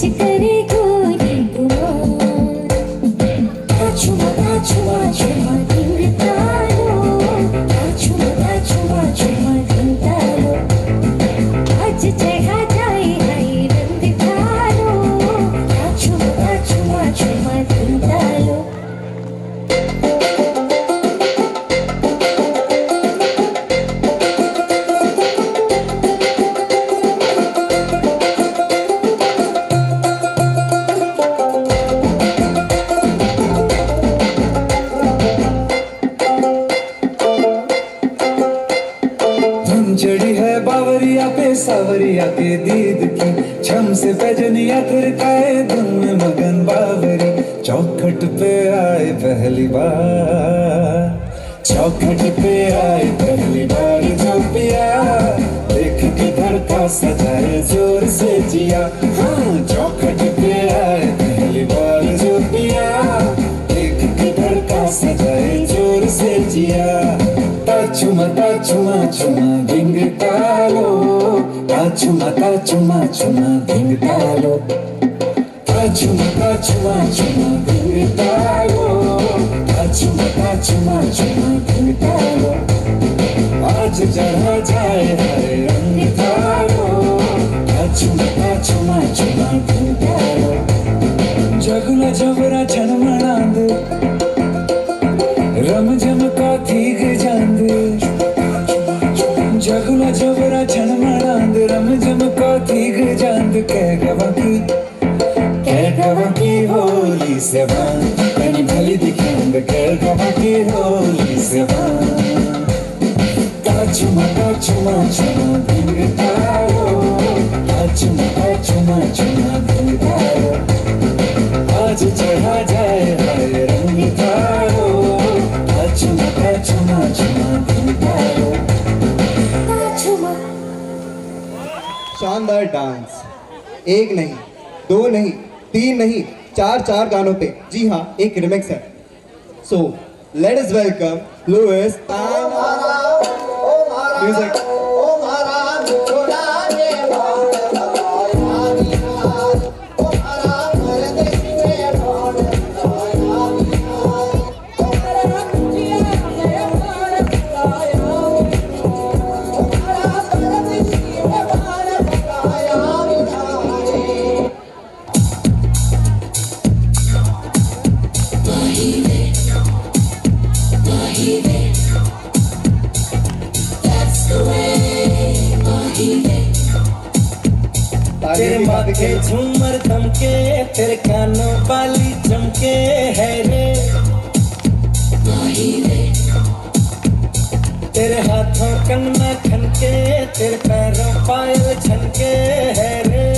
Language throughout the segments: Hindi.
आज करे कोई गुमान चुमा चुमा चुमा दिन तारो चुमा चुमा चुमा दिन तारो आज चढ़ा जाए हाय रंग तारो चुमा चुमा चुमा दिन तारो चढ़ी है बावरिया पे सावरिया के दीद की छम से पैजनिया थिरकाए धुन में मगन बावरी चौखट पे आए पहली बार चौखट पे आए पहली बार जो पिया देख के धड़का सजाए जोर से जिया हाँ चौखट पे आए पहली बार जो पिया देख के धड़का सजाए जोर से जिया चुमा चुमा धिंग तालो चुमा चुमा धिंग तालो चुमा चुमा धिंग तालो चुमा धिंग तालो आज चढ़ा जाए हरे रंग तालो चुमा धिंग तालो जगला जबरा छनमणांद रम जमका थीग जांद जगला जबरा छनमणांद रम जमका थीग जांद कह गवा की होली से बान कनी भली दिखेंद कह गवा की होली से बान चुमा धिंग तारो चुमा धिंग तारो आज चढ़ा जाए हाय रंग तारो चुमा धिंग तारो शानदार डांस एक नहीं दो नहीं तीन नहीं चार गानों पे जी हाँ एक रिमिक्स है so let us welcome Luis music तेरे माथे झूमर थमके तेरे कानों वाली चमके है रे तेरे हाथों कंगना खनके तेरे पैरों पायल छनके है रे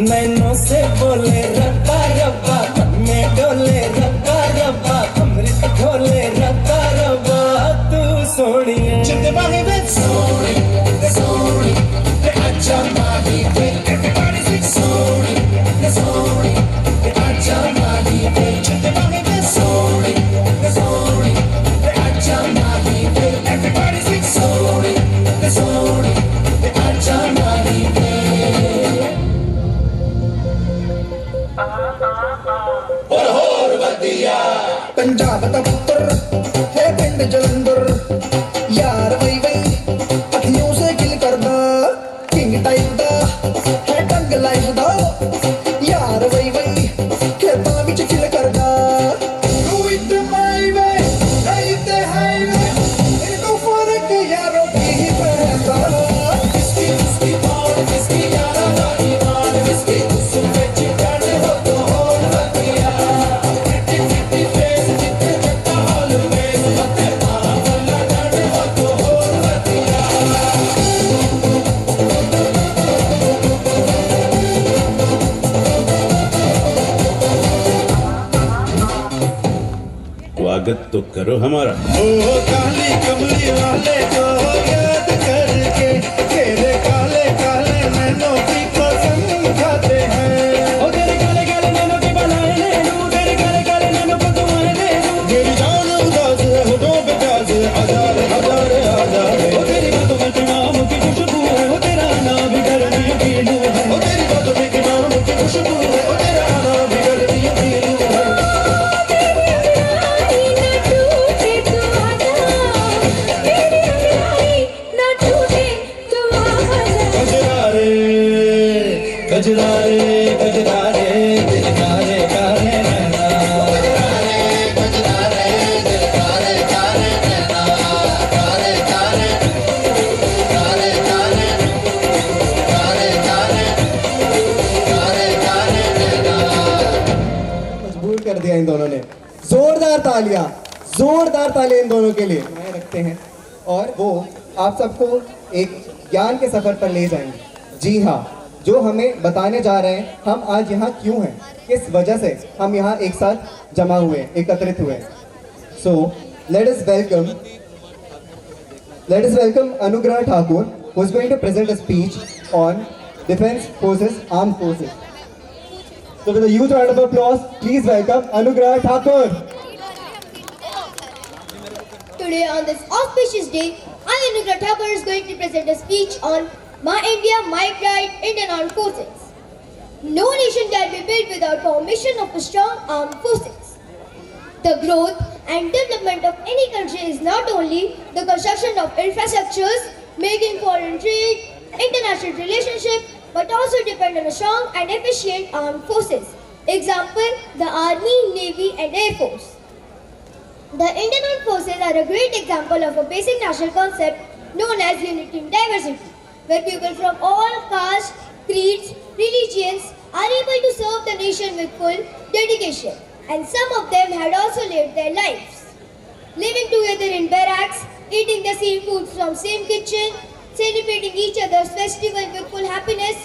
नैनों से बोले रब्बा रब्बा में डोले रब्बा रब्बा अमृत घोले रब्बा रब्बा तू सोनिया जिंदे बाहे में Soni the Ajamadi everybody sing sorry the Ajamadi sorry the Ajamadi everybody sing sorry the Ajamadi और वदिया पंजाब दा पुत्तर है पिंड जलंधर यार वही अखियों से किल करदा किंग टाइप दा है टंग लाइफ दा यार वही खेतां विच किल करदा do it my way right the highway इनको फर्क यारों की पहला विस्की और विस्की यारा वाली मान विस्की सुबह चिकाने हो तो और वदिया 50 फेस जितने जट्टा हाल में मते पाला डांडे हो तो और वदिया स्वागत तो करो हमारा ओ काली कमली वाले को याद करके तेरे काले काले नैनों की कसम खाते हैं ओ तेरे काले काले नैनों की बनाए नैनों तेरे काले काले नैनों को तुम्हारे दे दूं मेरी जान उदास है होठों पे प्यास है हजार हजार हजार ओ तेरी बातों में तमाम की खुशबू है ओ तेरा नाम तालियां, जोरदार तालियां इन दोनों के लिए बनाए रखते हैं और वो आप सबको एक ज्ञान के सफर पर ले जाएंगे। जी हाँ, जो हमें बताने जा रहे हैं हम आज यहाँ क्यों हैं, किस वजह से हम यहाँ एक साथ जमा हुए, एकत्रित हुए। सो लेट अस वेलकम अनुग्रह Thakur, who is going to present a speech on Defence Forces, Armed Forces. So with a huge round of applause, please welcome Anugrah Thakur. Today on this auspicious day, I, Anugrah Thakur, is going to present a speech on My India, My Pride, Indian Armed Forces. No nation can be built without formation of a strong armed forces. The growth and development of any country is not only the construction of infrastructures, making foreign trade, international relationship, but also depend on a strong and efficient armed forces. Example, the Army, Navy and Air Force. The Indian Armed Forces are a great example of a basic national concept known as unity in diversity, where people from all castes, creeds, religions are able to serve the nation with full dedication, and some of them had also lived their lives. Living together in barracks, eating the same food from same kitchen, celebrating each other's festival with full happiness.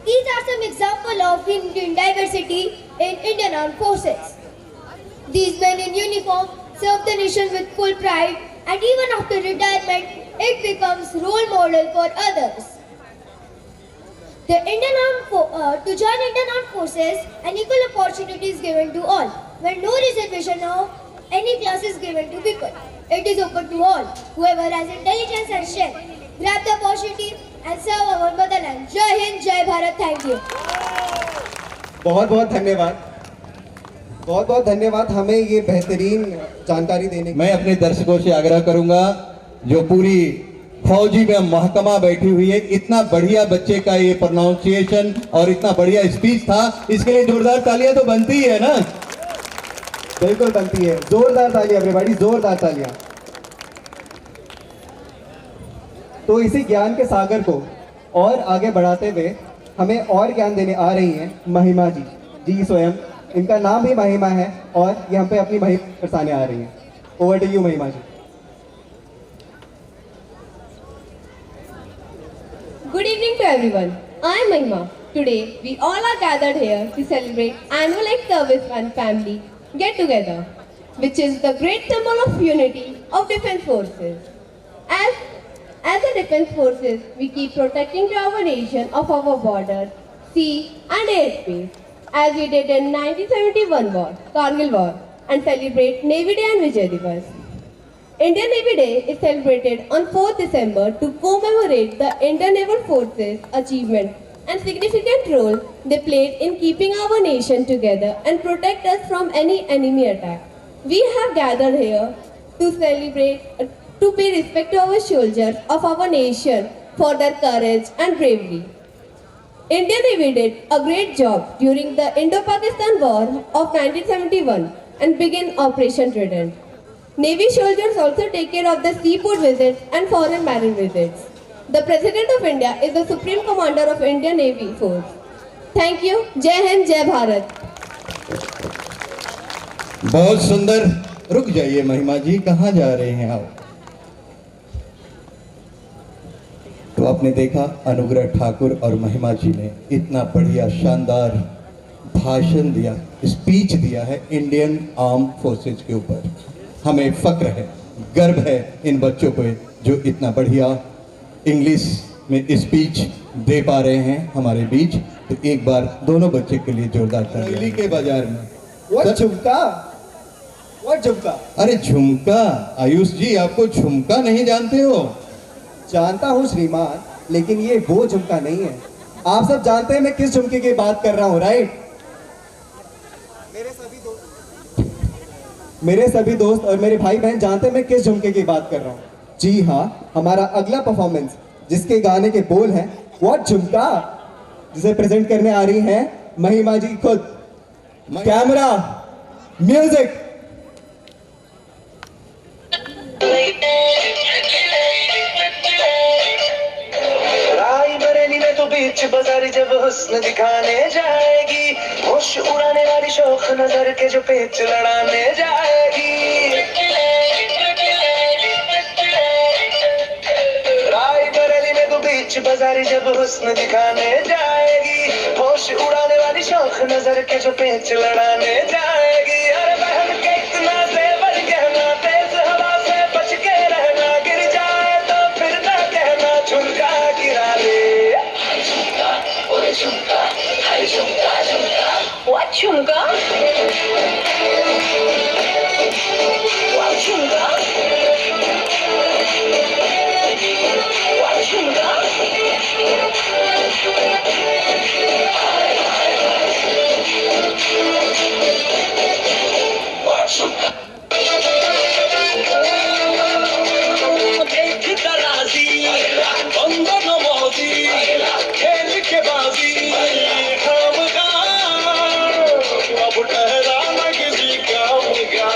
These are some examples of unity in diversity in Indian Armed Forces. These men in uniform serve the nation with full pride, and even after retirement, it becomes role model for others. To join Indian Armed Forces, an equal opportunity is given to all, where no reservation of any class is given to people. It is open to all. Whoever has intelligence and strength, grab the opportunity and serve our motherland. Jai Hind, Jai Bharat. Thank you. बहुत बहुत धन्यवाद हमें ये बेहतरीन जानकारी देने की। मैं अपने दर्शकों से आग्रह करूंगा, जो पूरी फौजी में महकमा बैठी हुई है, इतना बढ़िया बच्चे का ये प्रोनाउंसिएशन और इतना बढ़िया स्पीच था, इसके लिए जोरदार तालियां तो बनती ही है ना। बिल्कुल बनती है, जोरदार तालियां एवरीबॉडी, जोरदार तालियां। तो इसी ज्ञान के सागर को और आगे बढ़ाते हुए हमें और ज्ञान देने आ रही हैं महिमा जी। जी स्वयं, इनका नाम भी महिमा है और ये हम पे अपनी महिमा बरसाने आ रही हैं। ओवर टू यू महिमा जी। Good evening to everyone. I am Mahima. Today we all are gathered here to celebrate annual ex-service and family get-together, which is the great symbol of unity of Defence Forces. As the Defence Forces, we keep protecting our nation of our borders, sea and airspace, as we did in 1971 war, Kargil War, and celebrate Navy Day and Vijay Divas. Indian Navy Day is celebrated on 4th December to commemorate the Indian Naval Forces' achievement and significant role they played in keeping our nation together and protect us from any enemy attack. We have gathered here to celebrate, to pay respect to our soldiers of our nation for their courage and bravery. Indian Navy did a great job during the Indo-Pakistan War of 1971 and began Operation Trident. Navy soldiers also take care of the seaport visits and foreign marine visits. The President of India is the Supreme Commander of Indian Navy Force. Thank you. Jai Hind, Jai Bharat. बहुत सुंदर। रुक जाइए महिमा जी, कहाँ जा रहे हैं आप? तो आपने देखा अनुग्रह ठाकुर और महिमा जी ने इतना बढ़िया शानदार भाषण दिया, स्पीच दिया है इंडियन आर्म फोर्सेज के ऊपर। हमें फक्र है, गर्व है इन बच्चों को जो इतना बढ़िया इंग्लिश में स्पीच दे पा रहे हैं हमारे बीच। तो एक बार दोनों बच्चे के लिए जोरदार तालियां। दिल्ली के बाजार में What झुमका? What झुमका? अरे झुमका, आयुष जी आपको झुमका नहीं जानते हो? जानता हूँ श्रीमान, लेकिन ये वो झुमका नहीं है। आप सब जानते हैं मैं किस झुमके की बात कर रहा हूँ, राइट? मेरे सभी दोस्त और मेरे भाई बहन जानते हैं मैं किस झुमके की बात कर रहा हूँ। जी हाँ, हमारा अगला परफॉर्मेंस जिसके गाने के बोल हैं व्हाट झुमका, जिसे प्रेजेंट करने आ रही हैं महिमा जी खुद। Camera, music. रायबरेली में तो बीच बाजारी जब हुस्न दिखाने जाएगी, होश उड़ाने वाली शौक नजर के जो पेच लड़ाने जाएगी। बीच बाजारी जब हुस्न दिखाने जाएगी, होश उड़ाने वाली शौक नजर के जो पेच लड़ाने जाएगी। अरे बहन के इतना जेवर गहना, तेज हवा से बच के रहना, गिर जाए तो फिर ना कहना झुमका गिरा ले। झुमका, ओए झुमका, हाय झुमका झुमका। What झुमका? What झुमका? What झुमका? देख तराजी, बंदर नवाजी, खेल के बाजी, खामगार, अब ठहराना किसी काम का।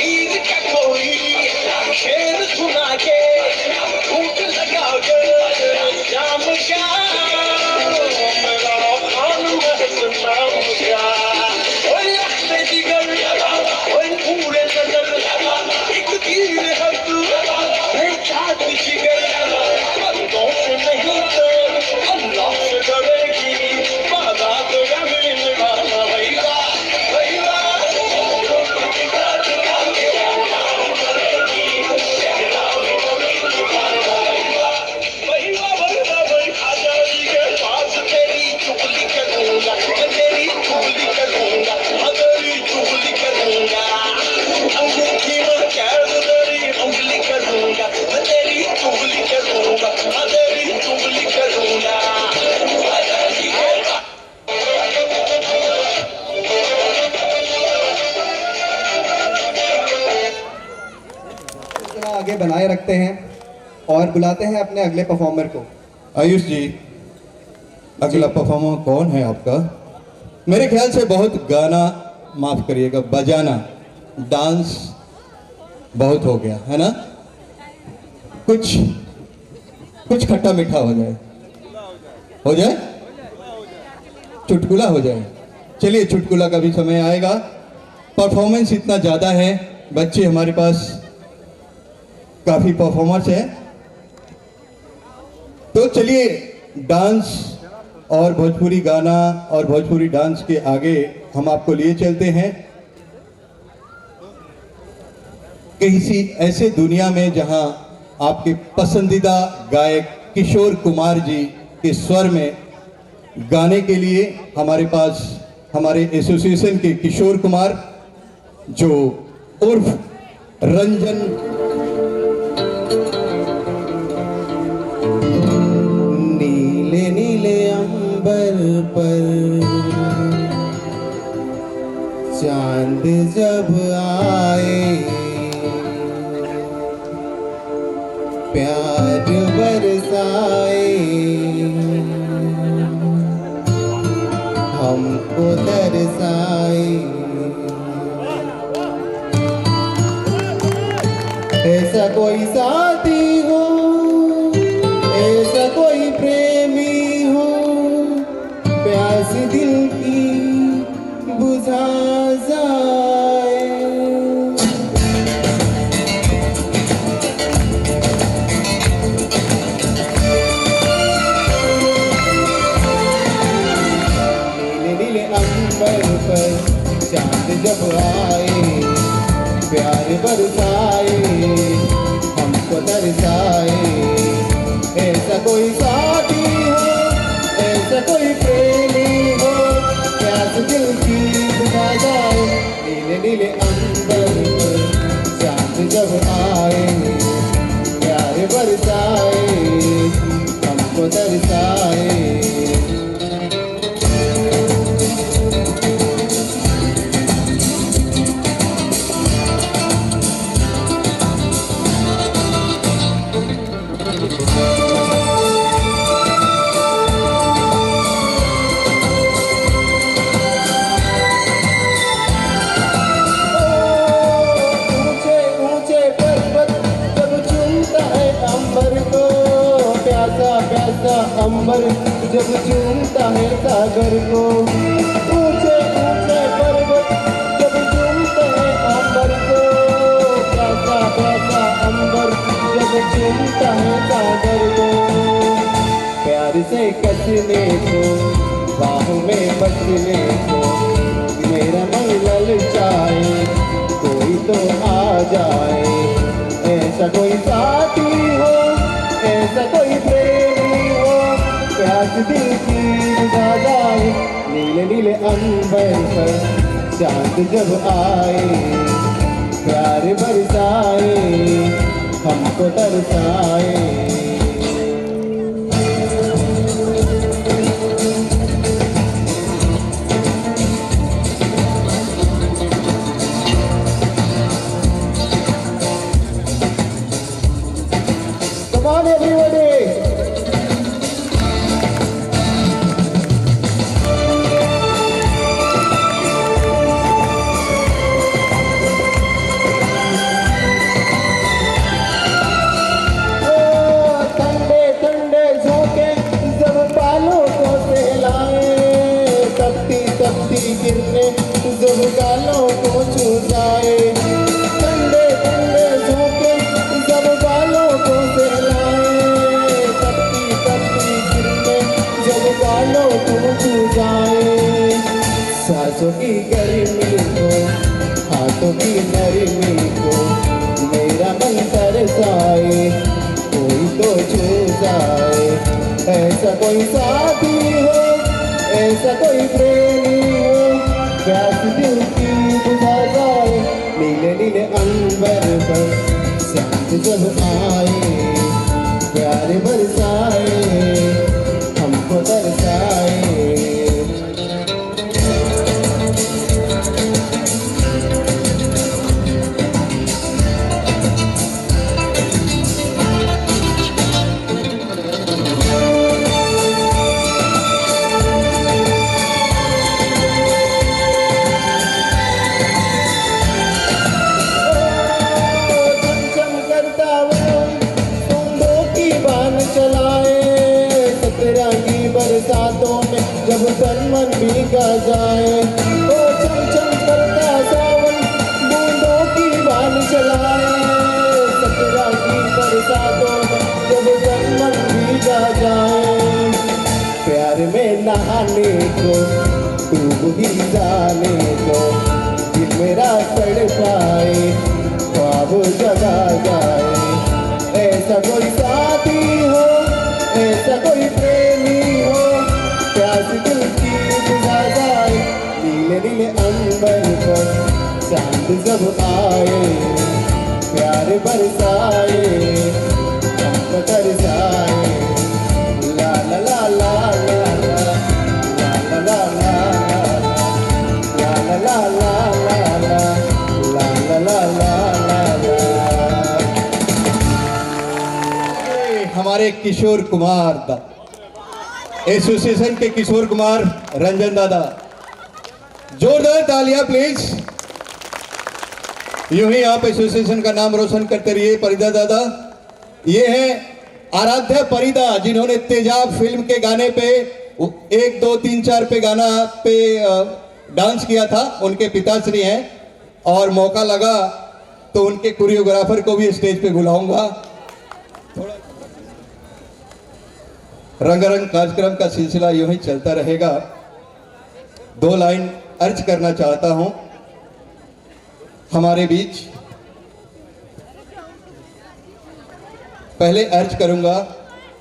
ईद का कोई शेर सुना के, भूख लगा कर शाम का, मेरा खान महज नाम का। ओए लखते जिगर, ओए पूरे नजर, एक तीर हक, है चाट जिगर, बंदों से नहीं तो अल्लाह से डरेगी, वादा तो यही निभाना भैया भैया। भैया भैया भाई आजादी के पास तेरी चुगली करूंगा, मैं तेरी चुगली करूंगा, मैं तेरी चुगली करूंगा। अंगूठी में कैद तेरी उंगली करूंगा, मैं तेरी चुगली करूंगा, मैं तेरी चुगली करूंगा। आजादी के इतना आगे बनाए रखते हैं और बुलाते हैं अपने अगले परफॉर्मर को। आयुष जी, अगला परफॉर्मर कौन है आपका? मेरे ख्याल से बहुत गाना, माफ करिएगा, बजाना, डांस बहुत हो गया है ना? कुछ खट्टा मीठा हो जाए, हो जाए, चुटकुला हो जाए। चलिए, चुटकुला का भी समय आएगा। परफॉर्मेंस इतना ज़्यादा है, बच्चे हमारे पास काफ़ी परफॉर्मर्स हैं, तो चलिए डांस और भोजपुरी गाना और भोजपुरी डांस के आगे हम आपको लिए चलते हैं किसी ऐसे दुनिया में जहां आपके पसंदीदा गायक किशोर कुमार जी के स्वर में गाने के लिए हमारे पास हमारे एसोसिएशन के किशोर कुमार, जो उर्फ रंजन नीले नीले अंबर पर चांद जब आए, प्यार बरसाए, हमको दरसाए। ऐसा कोई साथी हो, ऐसा कोई प्रेमी हो, प्यास दिल की बुझा जाए। नीले नीले अंबर पर चांद जब आए, प्यार बरसाए, हमको दरसाए। ऐसा कोई साथी हो, ऐसा कोई प्रेमी हो, प्यास दिल की बुझा जाए। नीले नीले अंबर पर चांद जब आए, प्यार बरसाए, हमको दरसाए। ऊंचे ऊंचे पर्वत जब चूमता है अंबर को, प्यासा प्यासा अंबर जब चूमता है सागर को। ऊंचे ऊंचे पर्वत जब चूमते हैं अंबर को, प्यासा प्यासा अंबर जब चूमता है सागर को। प्यार से कसने को, बाहों में बचने को, मेरा मन ललचाए, कोई तो आ जाए। ऐसा कोई साथी हो, ऐसा कोई प्रेमी हो, प्यास दिल की बुझा जाए। नीले नीले अंबर पर चांद जब आए, प्यार बरसाए, हमको तरसाए। Come on everybody! ठंडे ठंडे झोंके जब बालों को सहलाए, तपती तपती किरणें जब गालों को छू जाए। ठंडे ठंडे झोंके जब बालों को सहलाए, तपती तपती किरणें जब गालों को छू जाए। सांसों की गर्मी को, हाथों की नरमी को, मेरा मन तरसाए, कोई तो छू जाए। ऐसा कोई साथी हो, ऐसा कोई प्रेमी हो, प्यास दिल की बुझा जाए। नीले नीले अंबर पर चांद जब आए, प्यार बरसाए, हमको तरसाए। चमचम करता वो सूंदों की बान चलाए, सतरंगी बरसातों में जब तन मन भीगा जाए। ओ चमचम करता सावन बूंदों की बान चलाए, सतरंगी बरसातों में जब तन मन भीगा जाए। प्यार में नहाने को, डूब ही जाने को, दिल मेरा तड़पाए, ख्वाब जगा जाए। ऐसा कोई साथी हो, ऐसा कोई प्रेमी हो, प्यास दिल की बुझा जाए। नीले नीले अंबर पर चांद जब आए, प्यार बरसाए, हमको तरसाए। ला ला ला ला ला ला ला ला ला ला ला ला ला। हमारे किशोर कुमार दा एसोसिएशन के किशोर कुमार रंजन दादा, जोरदार तालियां प्लीज। यूं ही आप एसोसिएशन का नाम रोशन करते रहिए। परिदा दादा, ये है आराध्या परिदा, जिन्होंने तेजाब फिल्म के गाने पे 1 2 3 4 पे गाना पे डांस किया था। उनके पिताश्री हैं और मौका लगा तो उनके कोरियोग्राफर को भी स्टेज पे बुलाऊंगा। रंगारंग कार्यक्रम का सिलसिला यूं ही चलता रहेगा। 2 लाइन अर्ज करना चाहता हूं हमारे बीच। पहले अर्ज करूंगा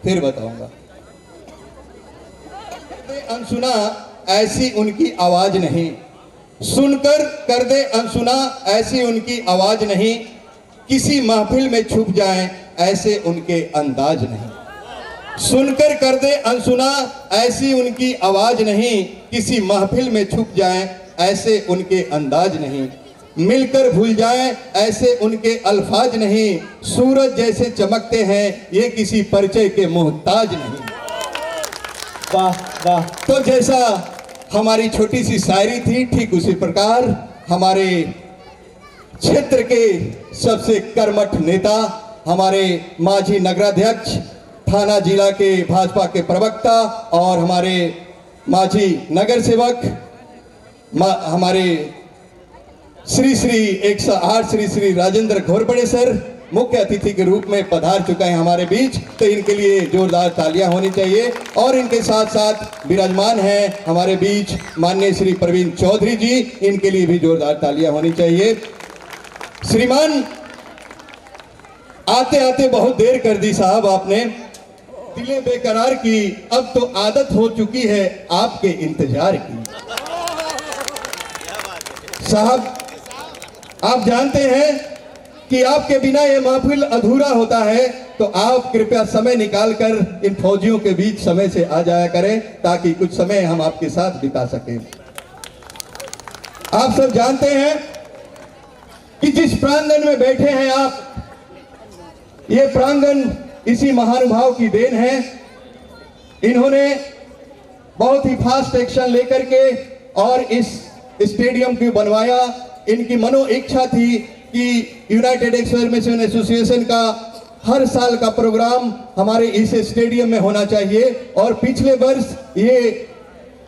फिर बताऊंगा। अनसुना ऐसी उनकी आवाज नहीं, सुनकर कर दे अनसुना ऐसी उनकी आवाज नहीं, किसी महफिल में छुप जाएं ऐसे उनके अंदाज नहीं। सुनकर कर दे अनसुना ऐसी उनकी आवाज नहीं, किसी महफिल में छुप जाएं ऐसे उनके अंदाज नहीं। मिलकर भूल जाएं ऐसे उनके अल्फाज नहीं, सूरज जैसे चमकते हैं ये किसी परिचय के मोहताज नहीं। वाह वाह। तो जैसा हमारी छोटी सी शायरी थी, ठीक उसी प्रकार हमारे क्षेत्र के सबसे कर्मठ नेता, हमारे मांझी नगराध्यक्ष, थाना जिला के भाजपा के प्रवक्ता और हमारे मांझी नगर सेवक, हमारे श्री श्री 108 श्री श्री राजेंद्र घोरपड़े सर, मुख्य अतिथि के रूप में पधार चुका है हमारे बीच, तो इनके लिए जोरदार तालियां होनी चाहिए। और इनके साथ साथ विराजमान हैं हमारे बीच माननीय श्री प्रवीण चौधरी जी, इनके लिए भी जोरदार तालियां होनी चाहिए। श्रीमान, आते आते बहुत देर कर दी साहब आपने, दिलें बेकरार की, अब तो आदत हो चुकी है आपके इंतजार की। साहब, आप जानते हैं कि आपके बिना ये महफिल अधूरा होता है, तो आप कृपया समय निकालकर इन फौजियों के बीच समय से आ जाया करें, ताकि कुछ समय हम आपके साथ बिता सकें। आप सब जानते हैं कि जिस प्रांगण में बैठे हैं आप, ये प्रांगण इसी महानुभाव की देन है। इन्होंने बहुत ही फास्ट एक्शन लेकर के और इस स्टेडियम को बनवाया। इनकी मनो इच्छा थी कि यूनाइटेड एक्सपेरिमेंट एसोसिएशन का हर साल का प्रोग्राम हमारे इस स्टेडियम में होना चाहिए, और पिछले वर्ष ये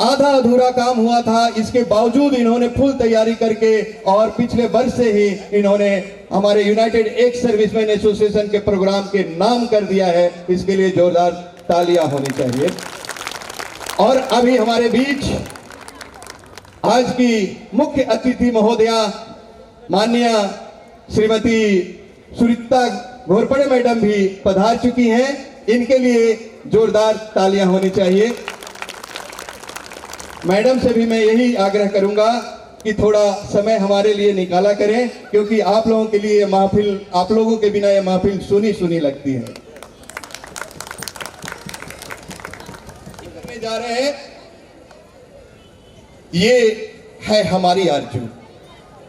आधा अधूरा काम हुआ था। इसके बावजूद इन्होंने फुल तैयारी करके और पिछले वर्ष से ही इन्होंने हमारे यूनाइटेड एक्स सर्विसमैन एसोसिएशन के प्रोग्राम के नाम कर दिया है। इसके लिए जोरदार तालियां होनी चाहिए। और अभी हमारे बीच आज की मुख्य अतिथि महोदया माननीय श्रीमती सुरिता घोरपड़े मैडम भी पधार चुकी हैं, इनके लिए जोरदार तालियां होनी चाहिए। मैडम से भी मैं यही आग्रह करूंगा कि थोड़ा समय हमारे लिए निकाला करें, क्योंकि आप लोगों के लिए महफिल, आप लोगों के बिना यह महफिल सुनी सुनी लगती है। करने जा रहे हैं, ये है हमारी आरजू,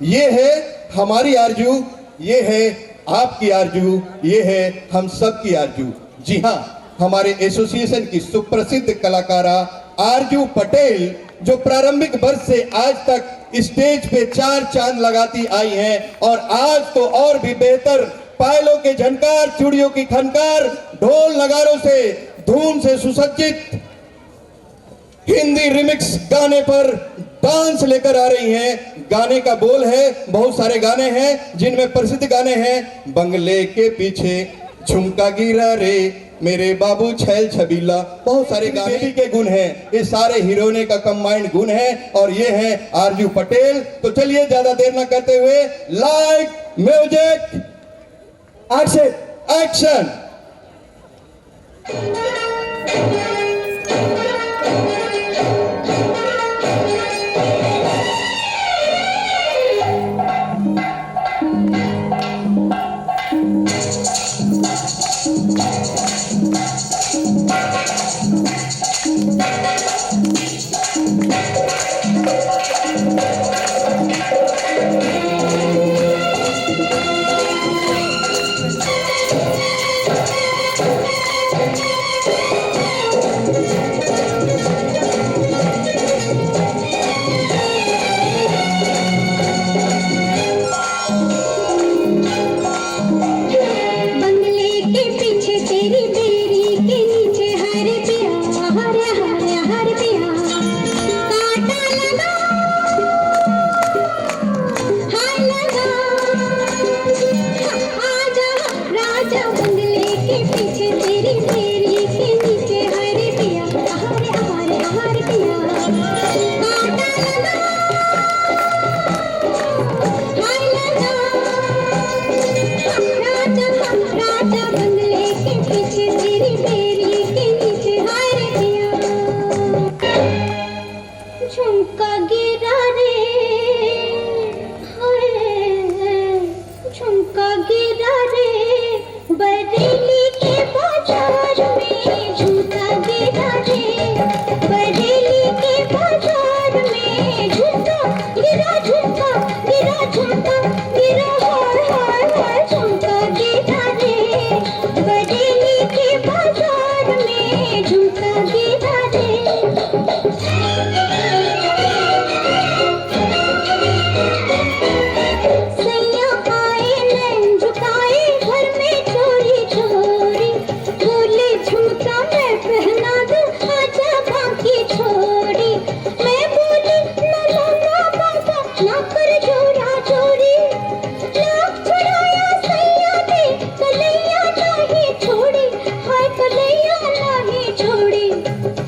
ये है हमारी आरजू, ये है आपकी आरजू, ये है हम सब की आरजू। जी हाँ, हमारे एसोसिएशन की सुप्रसिद्ध कलाकारा आरजू पटेल, जो प्रारंभिक वर्ष से आज तक स्टेज पे 4 चांद लगाती आई हैं, और आज तो और भी बेहतर, पायलों के झनकार, चूड़ियों की खनकार, ढोल नगारों से धूम से सुसज्जित हिंदी रिमिक्स गाने पर डांस लेकर आ रही हैं। गाने का बोल है, बहुत सारे गाने हैं जिनमें प्रसिद्ध गाने हैं, बंगले के पीछे झुमका गिरा रे मेरे बाबू छैल छबीला, बहुत सारे गाने के गुण हैं। ये सारे हीरोने का कंबाइंड गुण है, और ये है आरजू पटेल। तो चलिए ज्यादा देर न करते हुए, लाइट, म्यूजिक, एक्शन।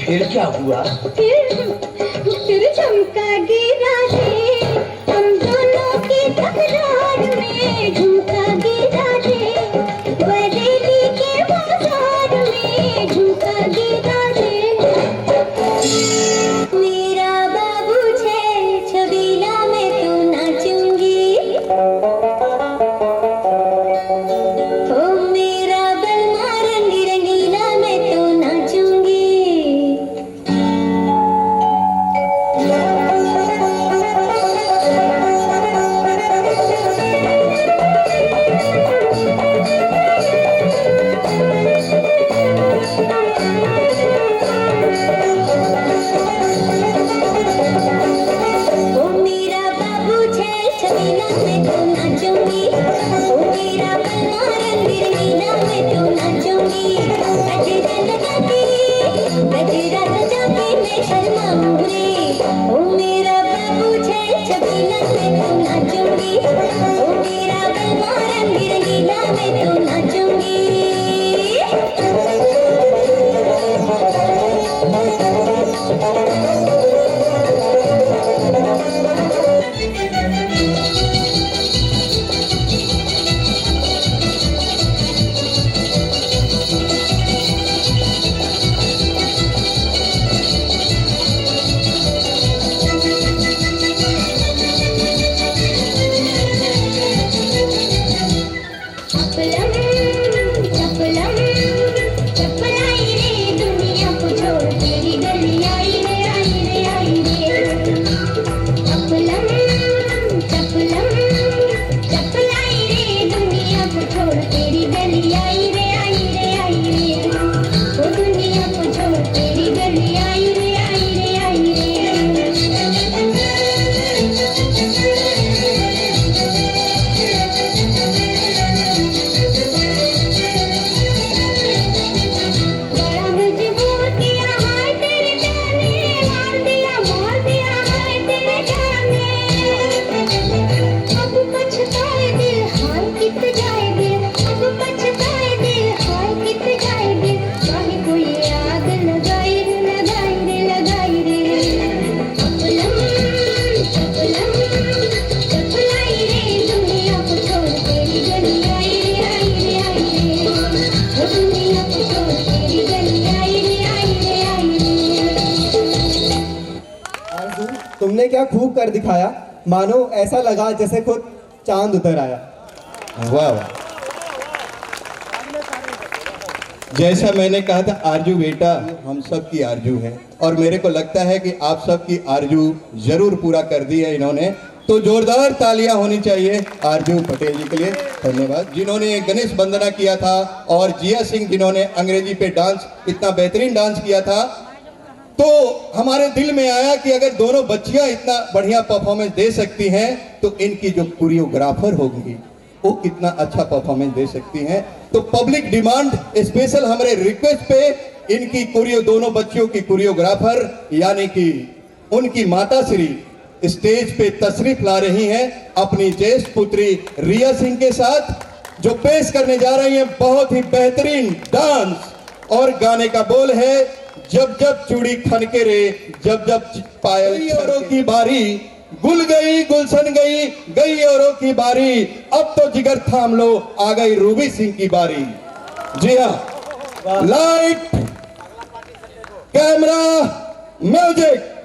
फिर क्या हुआ? फिर झुमका गिरा रे, हम दोनों की तकरार में झुमका गिरा रे, बरेली के बाजार में झुमका गिरा रे। मेरा बाबू छे छबीला में तो नाचूंगी, ओ मेरा बलमा रंगी रंगीला में तो नाचूंगी। ओ मेरा बाबू छे छबीला में तो नाचूंगी, ओ मेरा बलमा रंगी रंगीला में तो नाचूंगी। गजरा लगा के मैं शर्माऊंगी, ओ मेरा बाबू छे छबीला में तो नाचूंगी, ओ मेरा बलमा रंगी रंगीला में तो नाचूंगी। चपलम चपलम चपलाई रे, दुनिया को छोड़ तेरी गली आई रे आई रे आई रे। चपलम चपलम चपलाई रे, दुनिया को छोड़ तेरी गली आई रे आई रे आई रे। ओ दुनिया को छोड़ तेरी गली आई रे आई रे आई रे। बड़ा मजबूर किया हाय तेरे जाने, मार दिया हाय तेरे जाने। अब पछताए दिल हाय कित जाए दिल, अब पछताए दिल हाय कित जाए दिल। चाहे कोई आग लगाई रे लगाई रे लगाई रे। चपलम चपलम चपलाई रे, दुनिया को छोड़ तेरी गली आई रे आई रे आई रे। ओ दुनिया को छोड़ तेरी गली आई रे आई रे आई रे। आरज़ू, तुमने क्या खूब कर दिखाया, मानो ऐसा लगा जैसे खुद चांद उतर आया। वाह वाह। जैसा मैंने कहा था आरजू बेटा हम सब की आरजू है, और मेरे को लगता है कि आप सब की आरजू जरूर पूरा कर दी है इन्होंने। तो जोरदार तालियां होनी चाहिए आरजू पटेल जी के लिए। धन्यवाद। जिन्होंने गणेश वंदना किया था, और जिया सिंह जिन्होंने अंग्रेजी पे डांस इतना बेहतरीन डांस किया था। तो हमारे दिल में आया कि अगर दोनों बच्चियां इतना बढ़िया परफॉर्मेंस दे सकती हैं, तो इनकी जो कोरियोग्राफर होंगी वो कितना अच्छा परफॉर्मेंस दे सकती हैं। तो पब्लिक डिमांड स्पेशल हमारे रिक्वेस्ट पे इनकी दोनों बच्चियों की कोरियोग्राफर यानी कि उनकी माता श्री स्टेज पे तशरीफ ला रही हैं अपनी ज्येष्ठ पुत्री रिया सिंह के साथ, जो पेश करने जा रही हैं बहुत ही बेहतरीन डांस। और गाने का बोल है जब जब चूड़ी खनके रे, जब जब पायल औरों की बारी, गुल गई गुलशन गई गई औरों की बारी, अब तो जिगर थाम लो आ गई रूबी सिंह की बारी। जी हाँ, लाइट कैमरा म्यूजिक।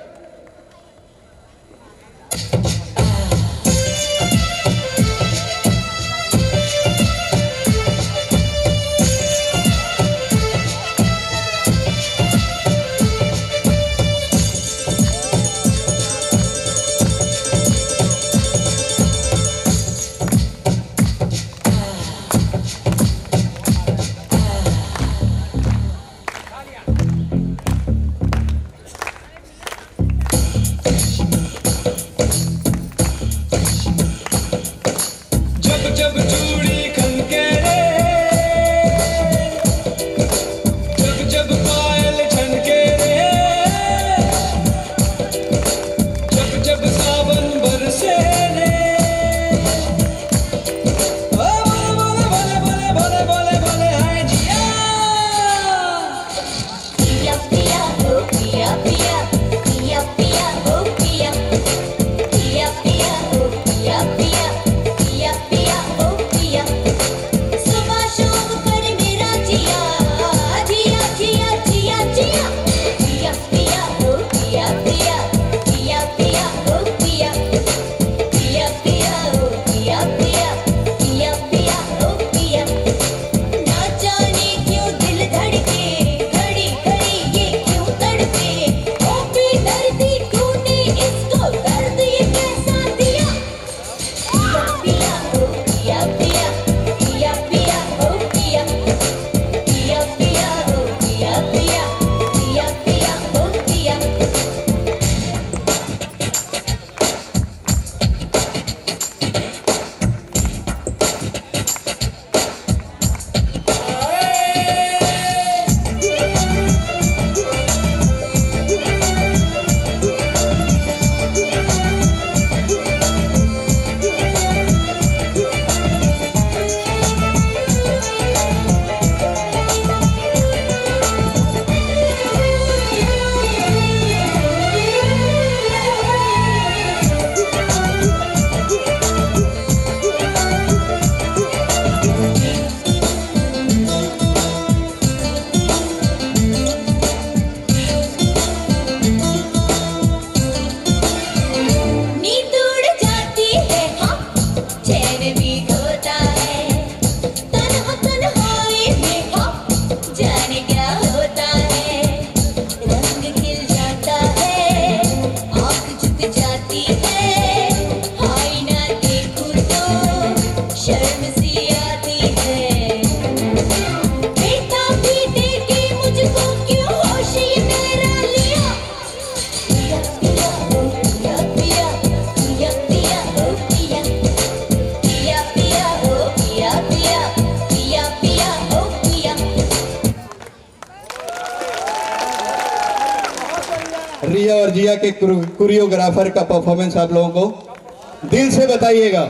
रिया और जिया के कोरियोग्राफर का परफॉर्मेंस आप लोगों को दिल से बताइएगा।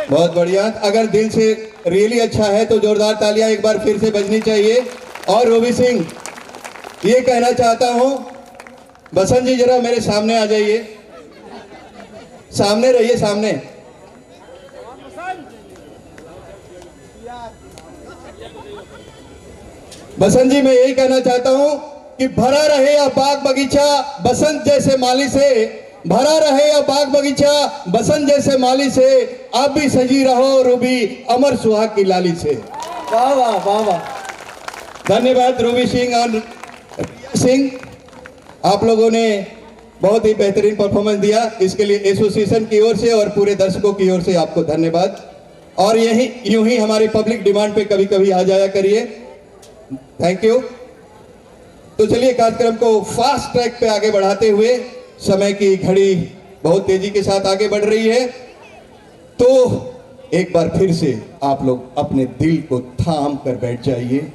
बहुत बढ़िया। अगर दिल से रियली अच्छा है तो जोरदार तालियां एक बार फिर से बजनी चाहिए। और रोबी सिंह, ये कहना चाहता हूं, बसंत जी जरा मेरे सामने आ जाइए, सामने रहिए, सामने। बसंत जी, मैं यही कहना चाहता हूं कि भरा रहे या बाग बगीचा बसंत जैसे माली से, भरा रहे या बाग बगीचा बसंत जैसे माली से, आप भी सजी रहो रूबी अमर सुहाग की लाली से। वाह वाह वाह वाह। धन्यवाद रूबी सिंह और रिया सिंह, आप लोगों ने बहुत ही बेहतरीन परफॉर्मेंस दिया। इसके लिए एसोसिएशन की ओर से और पूरे दर्शकों की ओर से आपको धन्यवाद। और यही यूं ही हमारी पब्लिक डिमांड पे कभी कभी आ जाया करिए। Thank you. तो चलिए कार्यक्रम को फास्ट ट्रैक पे आगे बढ़ाते हुए, समय की घड़ी बहुत तेजी के साथ आगे बढ़ रही है, तो एक बार फिर से आप लोग अपने दिल को थाम कर बैठ जाइए।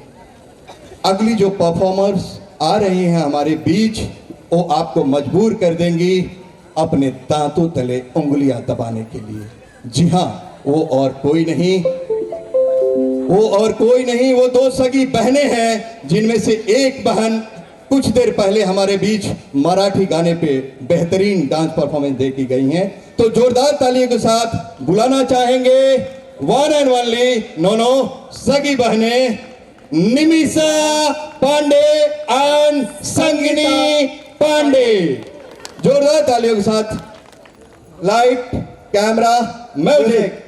अगली जो परफॉर्मर्स आ रही हैं हमारे बीच, वो आपको मजबूर कर देंगी अपने दांतों तले उंगलियां दबाने के लिए। जी हाँ, वो और कोई नहीं, वो दो सगी बहनें हैं, जिनमें से एक बहन कुछ देर पहले हमारे बीच मराठी गाने पे बेहतरीन डांस परफॉर्मेंस दे की गई हैं। तो जोरदार तालियों के साथ बुलाना चाहेंगे वन एंड ओनली नोनो सगी बहनें निमिषा पांडे एंड संगिनी पांडे। जोरदार तालियों के साथ। Light, camera, music.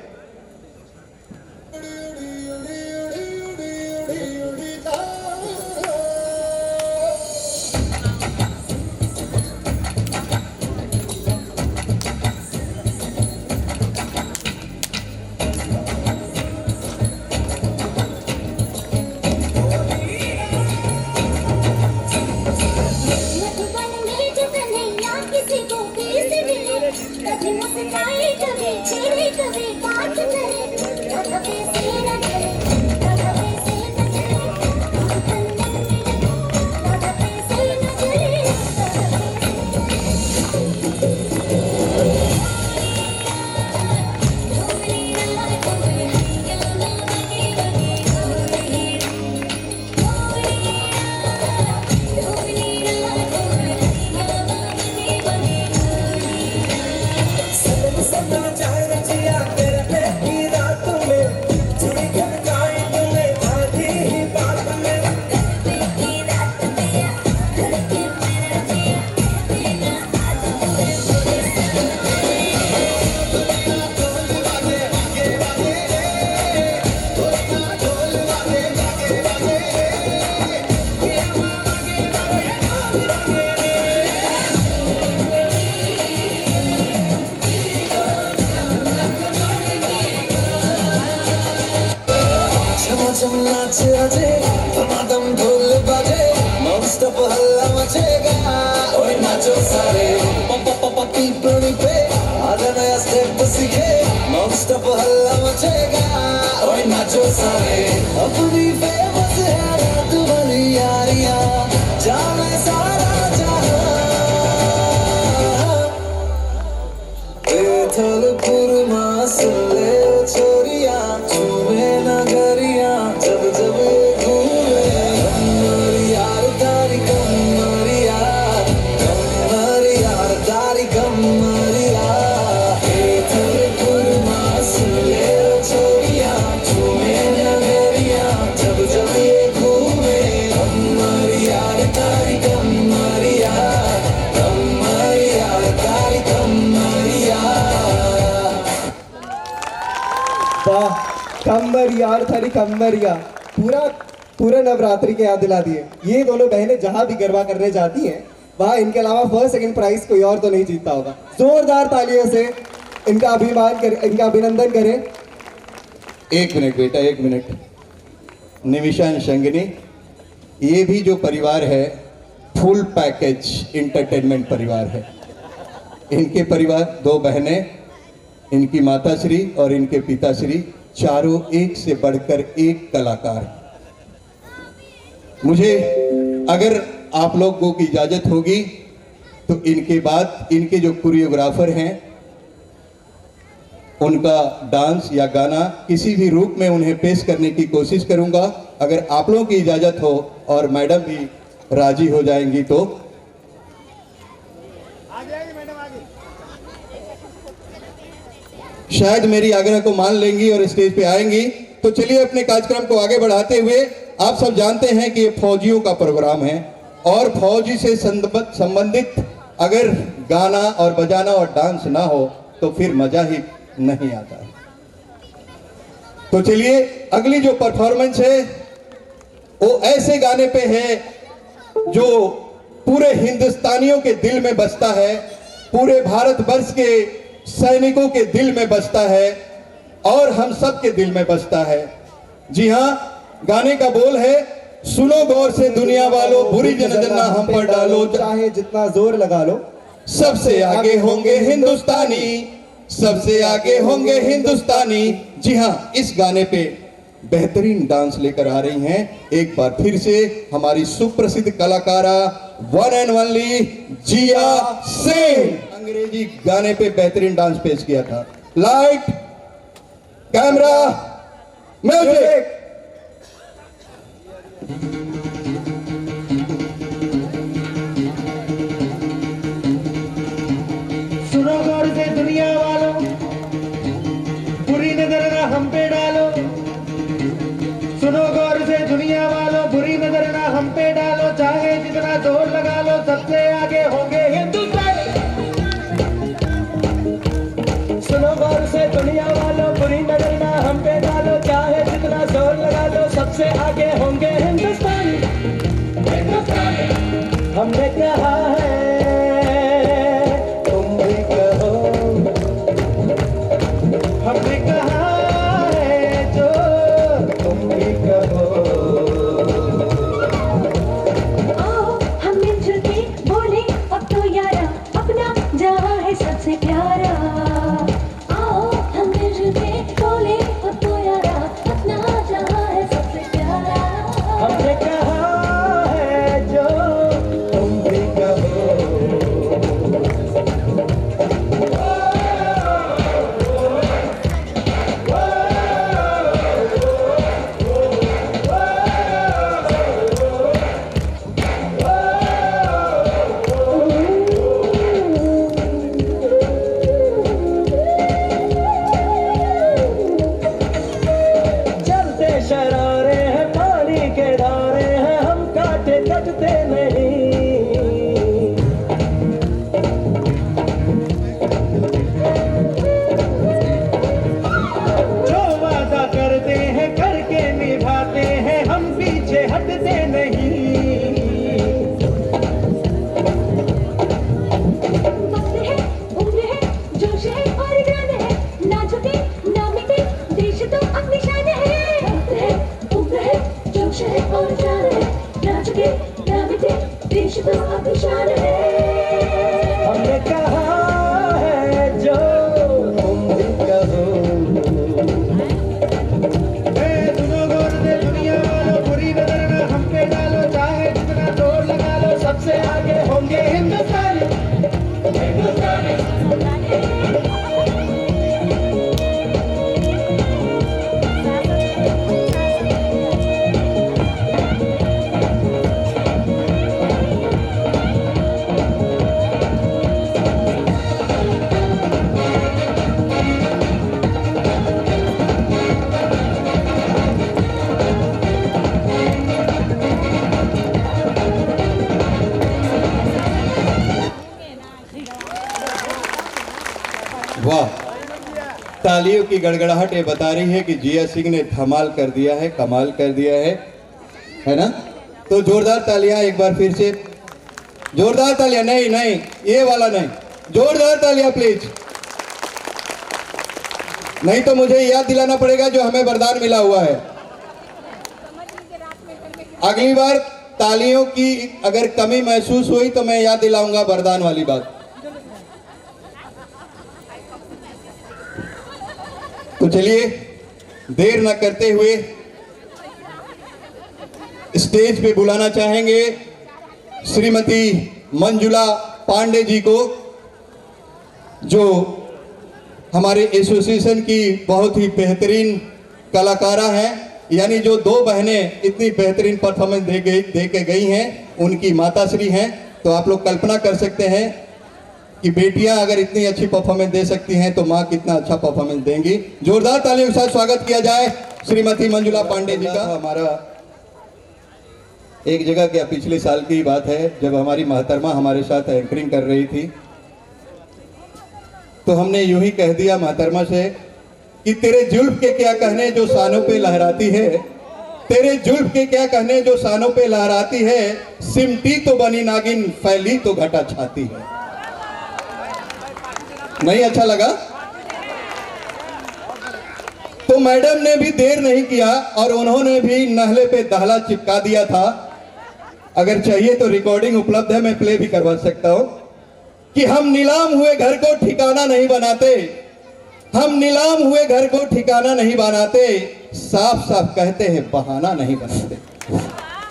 यार थारी कंबरिया पूरा नवरात्रि के याद दिला दिए। ये दोनों बहनें जहां भी गरबा करने जाती हैं, वहां इनके अलावा फर्स्ट सेकंड प्राइज कोई और तो नहीं जीतता होगा। जोरदार तालियों से इनका अभिनंदन करें। एक मिनट बेटा, एक मिनट। निमिषा एंड संगिनी, ये भी जो परिवार है फुल पैकेज इंटरटेनमेंट परिवार है। इनके परिवार, दो बहनें, इनकी माताश्री और इनके पिताश्री, चारों एक से बढ़कर एक कलाकार। मुझे अगर आप लोगों की इजाजत होगी तो इनके बाद इनके जो कोरियोग्राफर हैं उनका डांस या गाना किसी भी रूप में उन्हें पेश करने की कोशिश करूंगा, अगर आप लोगों की इजाजत हो और मैडम भी राजी हो जाएंगी तो। शायद मेरी आग्रह को मान लेंगी और स्टेज पे आएंगी। तो चलिए अपने कार्यक्रम को आगे बढ़ाते हुए, आप सब जानते हैं कि ये फौजियों का प्रोग्राम है और फौजी से संबंधित अगर गाना और बजाना और डांस ना हो तो फिर मजा ही नहीं आता। तो चलिए अगली जो परफॉर्मेंस है वो ऐसे गाने पे है जो पूरे हिंदुस्तानियों के दिल में बसता है, पूरे भारतवर्ष के सैनिकों के दिल में बसता है और हम सब के दिल में बसता है। जी हाँ, गाने का बोल है, सुनो गौर से दुनिया वालों, बुरी नजर ना हम पर डालो, चाहे जितना जोर लगा लो, सबसे आगे होंगे हिंदुस्तानी, सबसे आगे होंगे हिंदुस्तानी। जी हाँ, इस गाने पे बेहतरीन डांस लेकर आ रही हैं एक बार फिर से हमारी सुप्रसिद्ध कलाकारा वन एंड ओनली जिया सिंह। अंग्रेजी गाने पे बेहतरीन डांस पेश किया था। Light, camera, music. सुनो गौर से दुनिया वालों, बुरी नजर ना हम पे डालो। सुनो गौर से दुनिया वालों, बुरी नजर ना हम पे डालो, चाहे जितना जोर लगा लो, सबसे आगे होंगे हिंदुस्तानी। सुनो गौर से दुनिया वालों, बुरी नजर ना हम पे डालो, चाहे जितना जोर लगा लो, सबसे आगे होंगे हिंदुस्तानी। हमने कहा है हमने कहा है जो तुम भी कहो। आओ हम मिलजुल के बोले अब तो यारा, अपना जहां है सबसे प्यारा। आओ हम मिलजुल के बोले अब तो यारा, अपना जहां है सबसे प्यारा। हमने कहा है जो तुम भी कहो। चलते शरारे हैं, पानी के धारे हैं, हम काटे कटते नहीं। जो वादा करते हैं करके निभाते हैं, हम पीछे हटते नहीं। वक्त है, उम्र है, जोश है और जान है, ना झुके ना मिटे, देश तो अपनी शान है। वक्त है, उम्र है, जोश है और जान है, ना झुके ना मिटे, देश तो अपनी शान है। हमने कहा है जो तुम भी कहो। सुनो गौर से दुनिया वालों, बुरी नजर ना हम पे डालो, चाहे जितना जोर लगा लो, सबसे आगे होंगे हिंदुस्तानी। वाह, तालियों की गड़गड़ाहट ये बता रही है कि जिया सिंह ने धमाल कर दिया है, कमाल कर दिया है ना? तो जोरदार तालियां एक बार फिर से, जोरदार तालियां, नहीं नहीं ये वाला नहीं, जोरदार तालियां प्लीज। नहीं तो मुझे याद दिलाना पड़ेगा जो हमें वरदान मिला हुआ है। अगली बार तालियों की अगर कमी महसूस हुई तो मैं याद दिलाऊंगा वरदान वाली बात। तो चलिए देर न करते हुए स्टेज पे बुलाना चाहेंगे श्रीमती मंजुला पांडे जी को, जो हमारे एसोसिएशन की बहुत ही बेहतरीन कलाकारा हैं, यानी जो दो बहनें इतनी बेहतरीन परफॉर्मेंस दे के गई हैं, उनकी माताश्री हैं। तो आप लोग कल्पना कर सकते हैं कि बेटियां अगर इतनी अच्छी परफॉर्मेंस दे सकती हैं तो माँ कितना अच्छा परफॉर्मेंस देंगी। जोरदार तालियों के साथ स्वागत किया जाए श्रीमती मंजुला पांडे जी का। हमारा एक जगह क्या पिछले साल की बात है, जब हमारी महतरमा हमारे साथ एंकरिंग कर रही थी, तो हमने यूं ही कह दिया महतरमा से कि तेरे जुल्फ के क्या कहने जो शानों पे लहराती है, तेरे जुल्फ के क्या कहने जो शानों पे लहराती है, सिमटी तो बनी नागिन फैली तो घटा छाती है। नहीं अच्छा लगा? तो मैडम ने भी देर नहीं किया और उन्होंने भी नहले पे दहला चिपका दिया था। अगर चाहिए तो रिकॉर्डिंग उपलब्ध है, मैं प्ले भी करवा सकता हूं कि हम नीलाम हुए घर को ठिकाना नहीं बनाते, हम नीलाम हुए घर को ठिकाना नहीं बनाते, साफ साफ कहते हैं बहाना नहीं बनाते।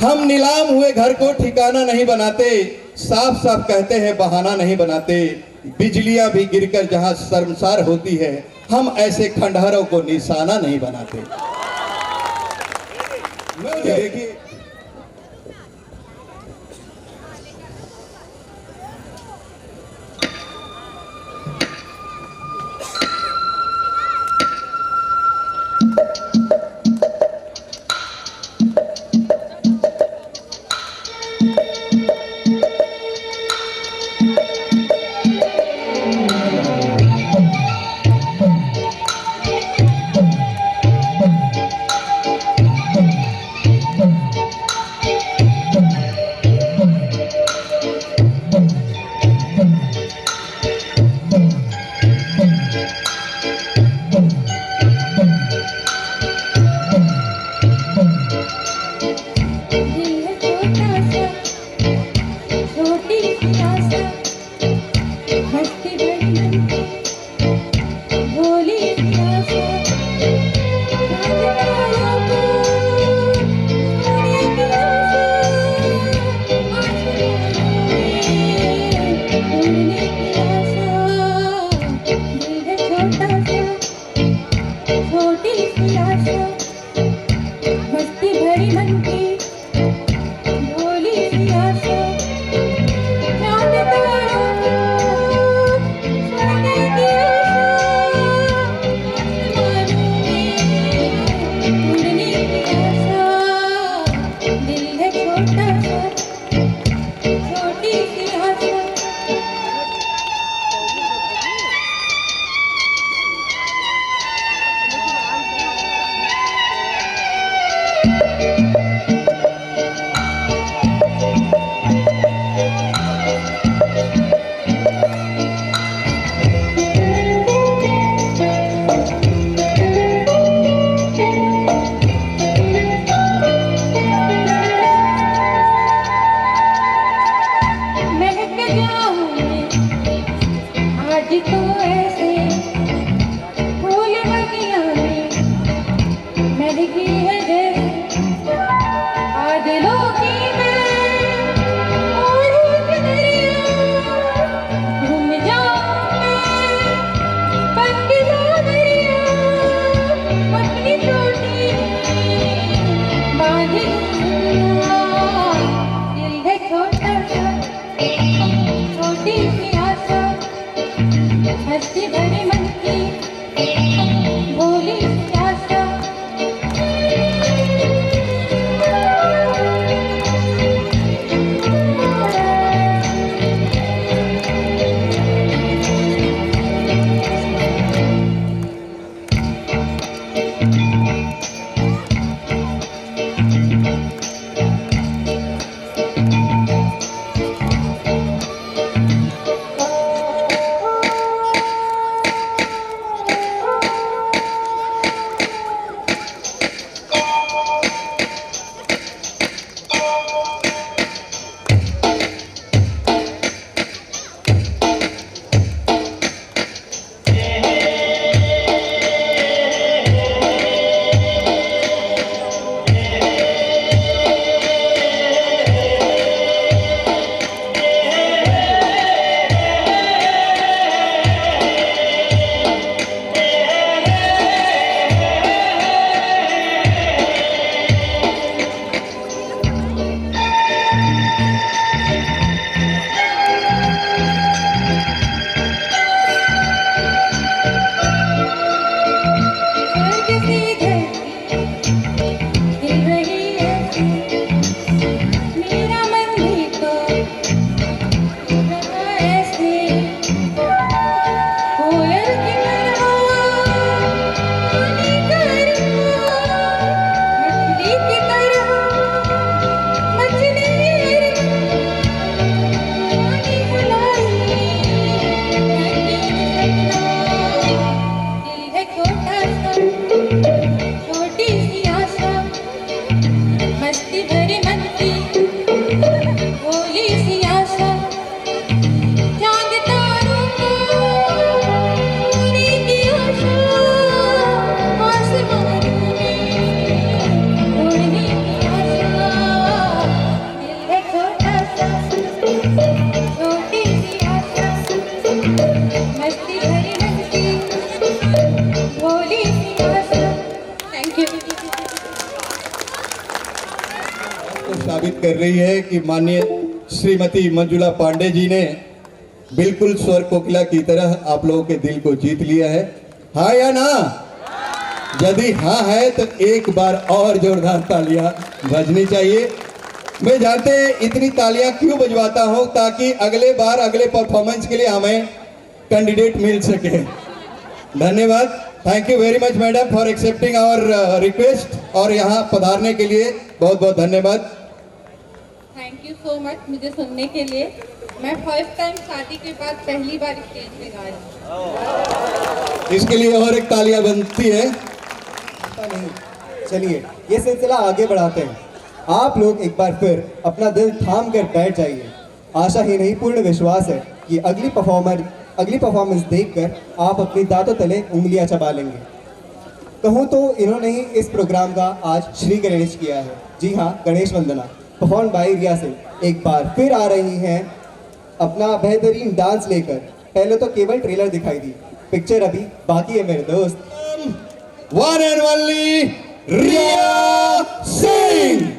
हम नीलाम हुए घर को ठिकाना नहीं बनाते, साफ साफ कहते हैं बहाना नहीं बनाते। बिजलियां भी गिरकर जहां शर्मसार होती है, हम ऐसे खंडहरों को निशाना नहीं बनाते। देखिए बात तो साबित कर रही है कि माननीय श्रीमती मंजुला पांडे जी ने बिल्कुल स्वर कोकिला की तरह आप लोगों के दिल को जीत लिया है। हाँ या ना? यदि हाँ है तो एक बार और जोरदार तालियां बजनी चाहिए। मैं जानते हैं इतनी तालियां क्यों बजवाता हूं, ताकि अगले बार अगले परफॉर्मेंस के लिए हमें कैंडिडेट मिल सके। धन्यवाद। Thank you very much madam for accepting our request और यहाँ पधारने के लिए बहुत बहुत धन्यवाद। थैंक यू सो मच मुझे सुनने के लिए। मैं फर्स्ट टाइम शादी के बाद पहली बार स्टेज पे गा रही हूँ। इसके लिए और एक तालियां बनती है। नहीं, चलिए ये सिलसिला आगे बढ़ाते हैं। आप लोग एक बार फिर अपना दिल थाम कर बैठ जाइए। आशा ही नहीं पूर्ण विश्वास है कि अगली परफॉर्मेंस देखकर आप अपनी दांतों तले उंगलियां चबा लेंगे। कहूँ तो इन्होंने ही इस प्रोग्राम का आज श्री गणेश किया है। जी हाँ, गणेश वंदना परफॉर्म बाय रिया से एक बार फिर आ रही हैं अपना बेहतरीन डांस लेकर। पहले तो केवल ट्रेलर दिखाई दी, पिक्चर अभी बाकी है मेरे दोस्त। वन एंड ओनली रिया सिंह।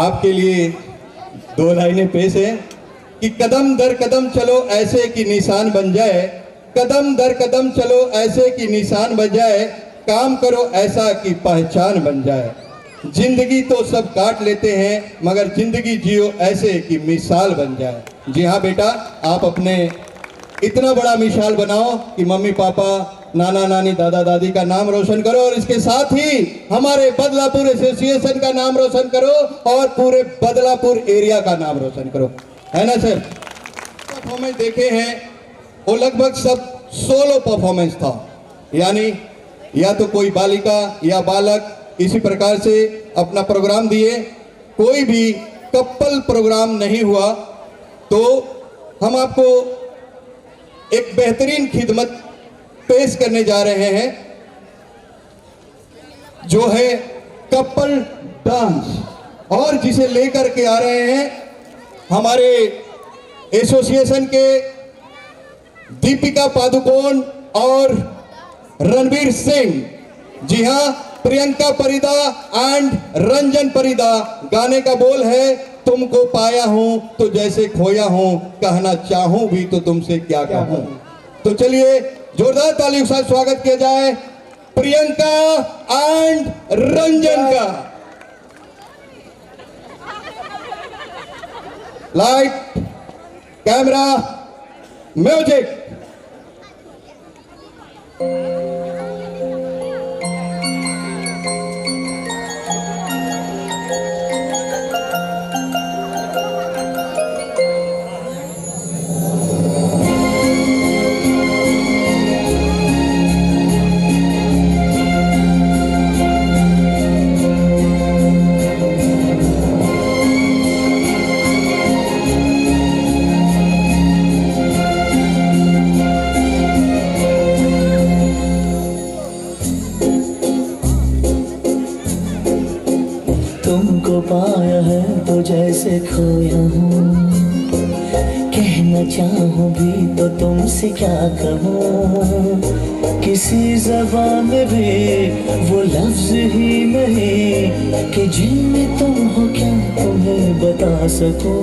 आपके लिए दो लाइनें पेश है कि कदम दर कदम चलो ऐसे कि निशान बन जाए, कदम दर कदम चलो ऐसे कि निशान बन जाए, काम करो ऐसा कि पहचान बन जाए। जिंदगी तो सब काट लेते हैं मगर जिंदगी जियो ऐसे कि मिसाल बन जाए। जी हाँ बेटा, आप अपने इतना बड़ा मिसाल बनाओ कि मम्मी पापा नाना नानी दादा दादी का नाम रोशन करो और इसके साथ ही हमारे बदलापुर एसोसिएशन का नाम रोशन करो और पूरे बदलापुर एरिया का नाम रोशन करो, है ना सर। परफॉर्मेंस देखे हैं वो लगभग सब सोलो परफॉर्मेंस था, यानी या तो कोई बालिका या बालक इसी प्रकार से अपना प्रोग्राम दिए, कोई भी कपल प्रोग्राम नहीं हुआ, तो हम आपको एक बेहतरीन खिदमत पेश करने जा रहे हैं जो है कपल डांस, और जिसे लेकर के आ रहे हैं हमारे एसोसिएशन के दीपिका पादुकोण और रणवीर सिंह। जी हाँ, प्रियंका परिदा एंड रंजन परिदा। गाने का बोल है, तुमको पाया हूं तो जैसे खोया हूं, कहना चाहूं भी तो तुमसे क्या कहूं। तो चलिए जोरदार तालियों के साथ स्वागत किया जाए प्रियंका एंड रंजन का। Light, camera, music. तुमको पाया है तो जैसे खोया हूँ, कहना चाहूँ भी तो तुमसे क्या कहूँ। किसी ज़बान में भी वो लफ्ज़ ही नहीं कि जिनमें तुम हो क्या तुम्हें बता सकूँ।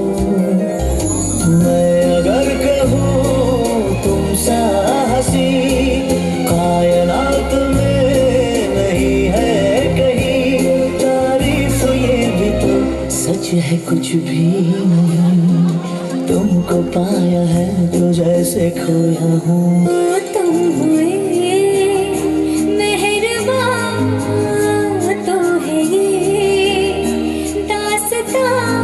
मैं अगर कहूँ तुम सा हंसी कायनात में नहीं है कहीं, तारीफ ये भी तो सच है कुछ भी नहीं। तुमको पाया है तो जैसे खोया हूँ। तुम हुए मेहरबान तो है ये दास्तां,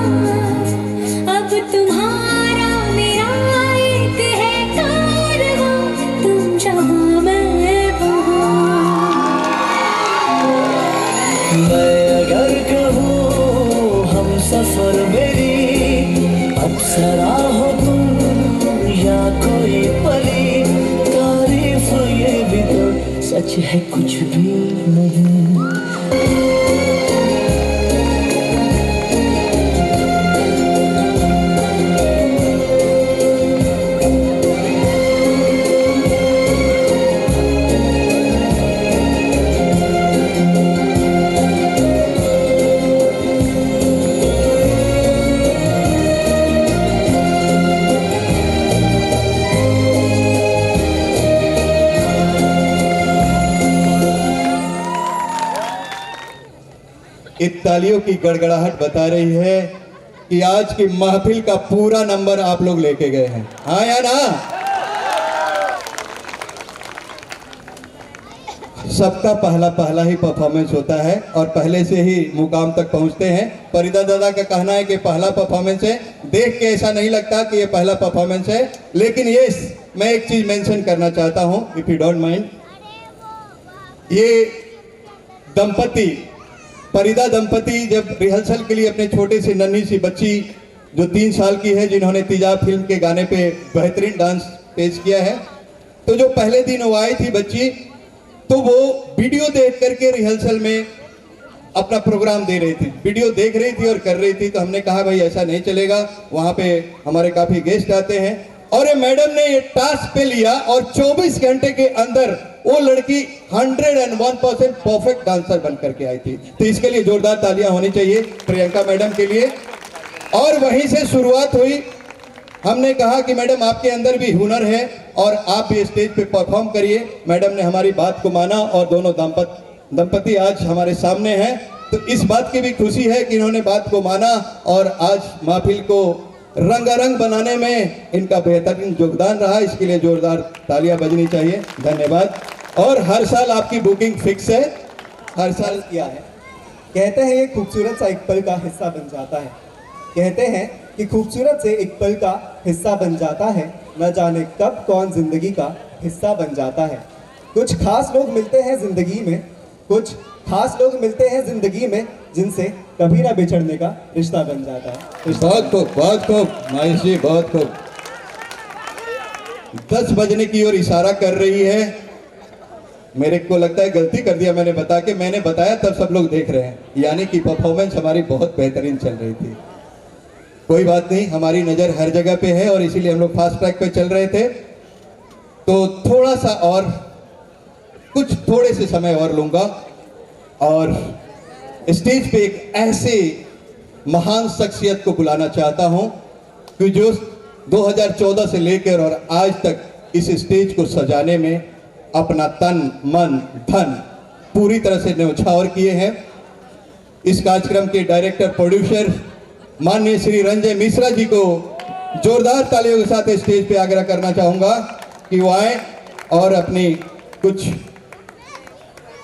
अब तुम्हारा मेरा एक है कारवां, तुम जहाँ मैं वहाँ। मैं अगर कहूँ हम सफर मेरी अप्सरा हो तुम या कोई परी, तारीफ ये भी तो सच है कुछ भी नहीं। तालियों की गड़गड़ाहट बता रही है कि आज की महफिल का पूरा नंबर आप लोग लेके गए हैं। हाँ या ना? सबका पहला पहला ही परफॉर्मेंस होता है और पहले से ही मुकाम तक पहुंचते हैं। परिदा दादा का कहना है कि पहला परफॉर्मेंस है, देख के ऐसा नहीं लगता कि ये पहला परफॉर्मेंस है। लेकिन ये मैं एक चीज मेंशन करना चाहता हूं, इफ यू डोंट माइंड। ये दंपति, परिदा दंपति जब रिहर्सल के लिए अपने छोटे से नन्ही सी बच्ची जो 3 साल की है, जिन्होंने तेजाब फिल्म के गाने पे बेहतरीन डांस पेश किया है, तो जो पहले दिन वो आई थी बच्ची, तो वो वीडियो देख करके रिहर्सल में अपना प्रोग्राम दे रही थी, वीडियो देख रही थी और कर रही थी। तो हमने कहा भाई ऐसा नहीं चलेगा, वहाँ पे हमारे काफ़ी गेस्ट आते हैं। और ये मैडम ने ये टास्क पे लिया और 24 घंटे के अंदर वो लड़की 101% परफेक्ट डांसर बन करके आई थी। तो इसके लिए जोरदार तालियां होनी चाहिए प्रियंका मैडम के लिए। और वहीं से शुरुआत हुई। हमने कहा कि मैडम आपके अंदर भी हुनर है और आप भी स्टेज पे परफॉर्म करिए। मैडम ने हमारी बात को माना और दोनों दंपति आज हमारे सामने हैं। तो इस बात की भी खुशी है कि इन्होंने बात को माना और आज महफिल को रंगारंग बनाने में इनका बेहतरीन योगदान रहा। इसके लिए जोरदार तालियां बजनी चाहिए। धन्यवाद। और हर साल आपकी बुकिंग फिक्स है, हर साल किया है। कहते हैं ये खूबसूरत सा एक पल का हिस्सा बन जाता है। कहते हैं कि खूबसूरत से एक पल का हिस्सा बन जाता है, न जाने कब कौन जिंदगी का हिस्सा बन जाता है। कुछ खास लोग मिलते हैं जिंदगी में, कुछ खास लोग मिलते हैं जिंदगी में जिनसे कभी ना बिछड़ने का रिश्ता बन जाता है। बहुत खूब महेश जी, बहुत खूब। 10 बजने की ओर इशारा कर रही है। मेरे को लगता है गलती कर दिया मैंने बता के, मैंने बताया तब सब लोग देख रहे हैं, यानी कि परफॉर्मेंस हमारी बहुत बेहतरीन चल रही थी। कोई बात नहीं, हमारी नज़र हर जगह पे है और इसीलिए हम लोग फास्ट ट्रैक पे चल रहे थे। तो थोड़ा सा और कुछ थोड़े से समय और लूँगा और स्टेज पे एक ऐसे महान शख्सियत को बुलाना चाहता हूँ कि जो 2014 से लेकर और आज तक इस स्टेज को सजाने में अपना तन मन धन पूरी तरह से न्यौछावर किए हैं। इस कार्यक्रम के डायरेक्टर प्रोड्यूसर माननीय श्री रंजय मिश्रा जी को जोरदार तालियों के साथ स्टेज पे आग्रह करना चाहूंगा कि वो आए और अपनी कुछ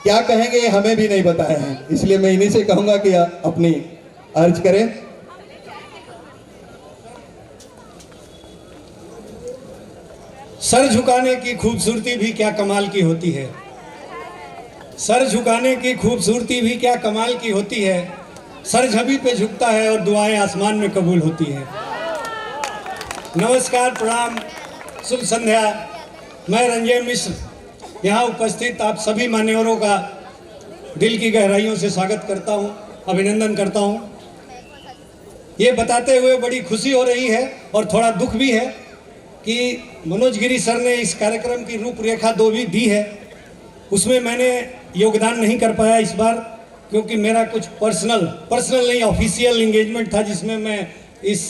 क्या कहेंगे हमें भी नहीं बताया है, इसलिए मैं इन्हीं से कहूंगा कि अपनी अर्ज करें। सर झुकाने की खूबसूरती भी क्या कमाल की होती है, सर झुकाने की खूबसूरती भी क्या कमाल की होती है, सर झबी पे झुकता है और दुआएं आसमान में कबूल होती है। नमस्कार, प्रणाम, शुभ संध्या। मैं रंजय मिश्र यहाँ उपस्थित आप सभी मान्यवरों का दिल की गहराइयों से स्वागत करता हूँ, अभिनंदन करता हूँ। ये बताते हुए बड़ी खुशी हो रही है और थोड़ा दुख भी है कि मनोज गिरी सर ने इस कार्यक्रम की रूपरेखा भी दी है, उसमें मैंने योगदान नहीं कर पाया इस बार, क्योंकि मेरा कुछ पर्सनल नहीं ऑफिशियल इंगेजमेंट था जिसमें मैं इस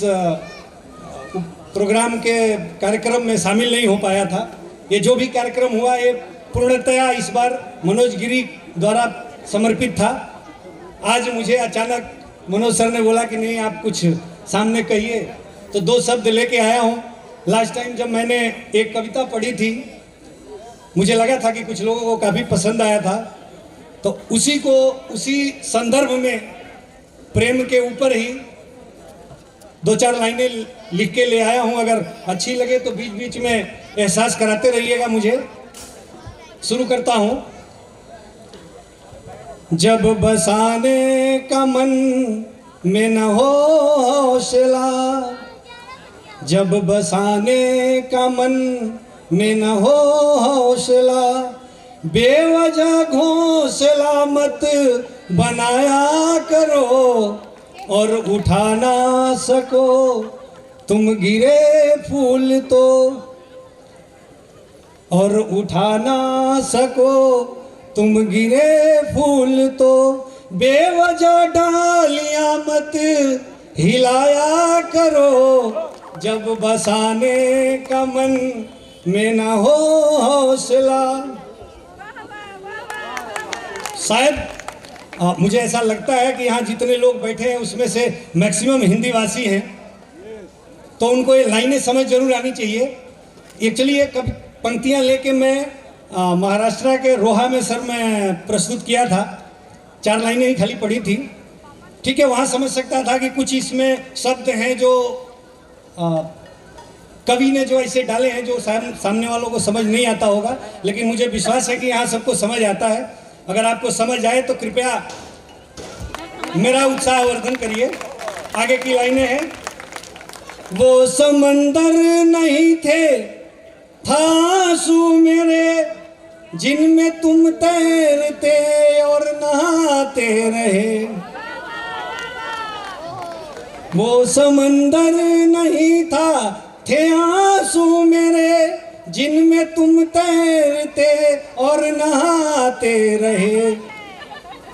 प्रोग्राम के कार्यक्रम में शामिल नहीं हो पाया था। ये जो भी कार्यक्रम हुआ ये पूर्णतया इस बार मनोज गिरी द्वारा समर्पित था। आज मुझे अचानक मनोज सर ने बोला कि नहीं आप कुछ सामने कहिए, तो 2 शब्द लेके आया हूँ। लास्ट टाइम जब मैंने एक कविता पढ़ी थी मुझे लगा था कि कुछ लोगों को काफ़ी पसंद आया था, तो उसी संदर्भ में प्रेम के ऊपर ही 2-4 लाइनें लिख के ले आया हूँ। अगर अच्छी लगे तो बीच बीच में एहसास कराते रहिएगा मुझे। शुरू करता हूँ। जब बसाने का मन में न हो हौसला, जब बसाने का मन में न हो हौसला, बेवजह घोंसला मत बनाया करो और उठा ना सको तुम गिरे फूल तो, और उठा ना सको तुम गिरे फूल तो, बेवजह डालियां मत हिलाया करो, जब बसाने का मन में ना हो हौसला। शायद मुझे ऐसा लगता है कि यहाँ जितने लोग बैठे हैं उसमें से मैक्सिमम हिंदी भाषी हैं, तो उनको ये लाइनें समझ जरूर आनी चाहिए। एक्चुअली ये कभी पंक्तियाँ लेके मैं महाराष्ट्र के रोहा में सर मैं प्रस्तुत किया था, 4 लाइनें ही खाली पढ़ी थी। ठीक है, वहाँ समझ सकता था कि कुछ इसमें शब्द हैं जो कवि ने जो ऐसे डाले हैं जो सामने वालों को समझ नहीं आता होगा, लेकिन मुझे विश्वास है कि यहाँ सबको समझ आता है। अगर आपको समझ आए तो कृपया मेरा उत्साहवर्धन करिए। आगे की लाइनें हैं। वो समंदर नहीं थे था आंसू मेरे, जिनमें तुम तैरते और नहाते रहे, वो समंदर नहीं था थे आंसू मेरे, जिनमें तुम तैरते और नहाते रहे,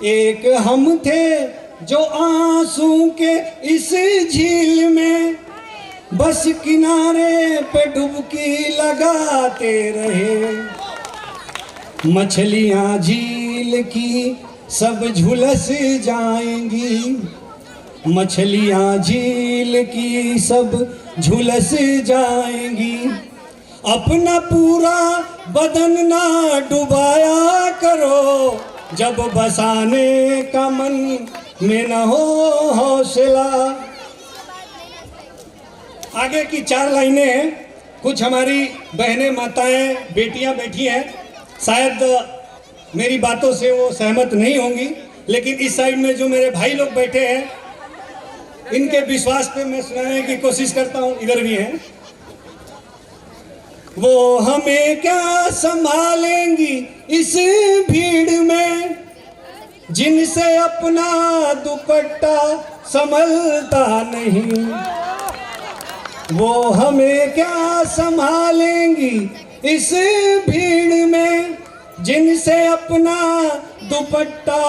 एक हम थे जो आंसू के इस झील में बस किनारे पे डुबकी लगाते रहे, मछलियां झील की सब झुलस जाएंगी, मछलियां झील की सब झुलस जाएंगी, अपना पूरा बदन ना डुबाया करो, जब बसाने का मन में न हो हौसला। आगे की 4 लाइनें हैं। कुछ हमारी बहनें माताएं बेटियां बैठी हैं, शायद मेरी बातों से वो सहमत नहीं होंगी, लेकिन इस साइड में जो मेरे भाई लोग बैठे हैं, इनके विश्वास पे मैं सुनाने की कोशिश करता हूँ। इधर भी हैं। वो हमें क्या संभालेंगी इस भीड़ में, जिनसे अपना दुपट्टा संभलता नहीं। वो हमें क्या संभालेंगी इस भीड़ में, जिनसे अपना दुपट्टा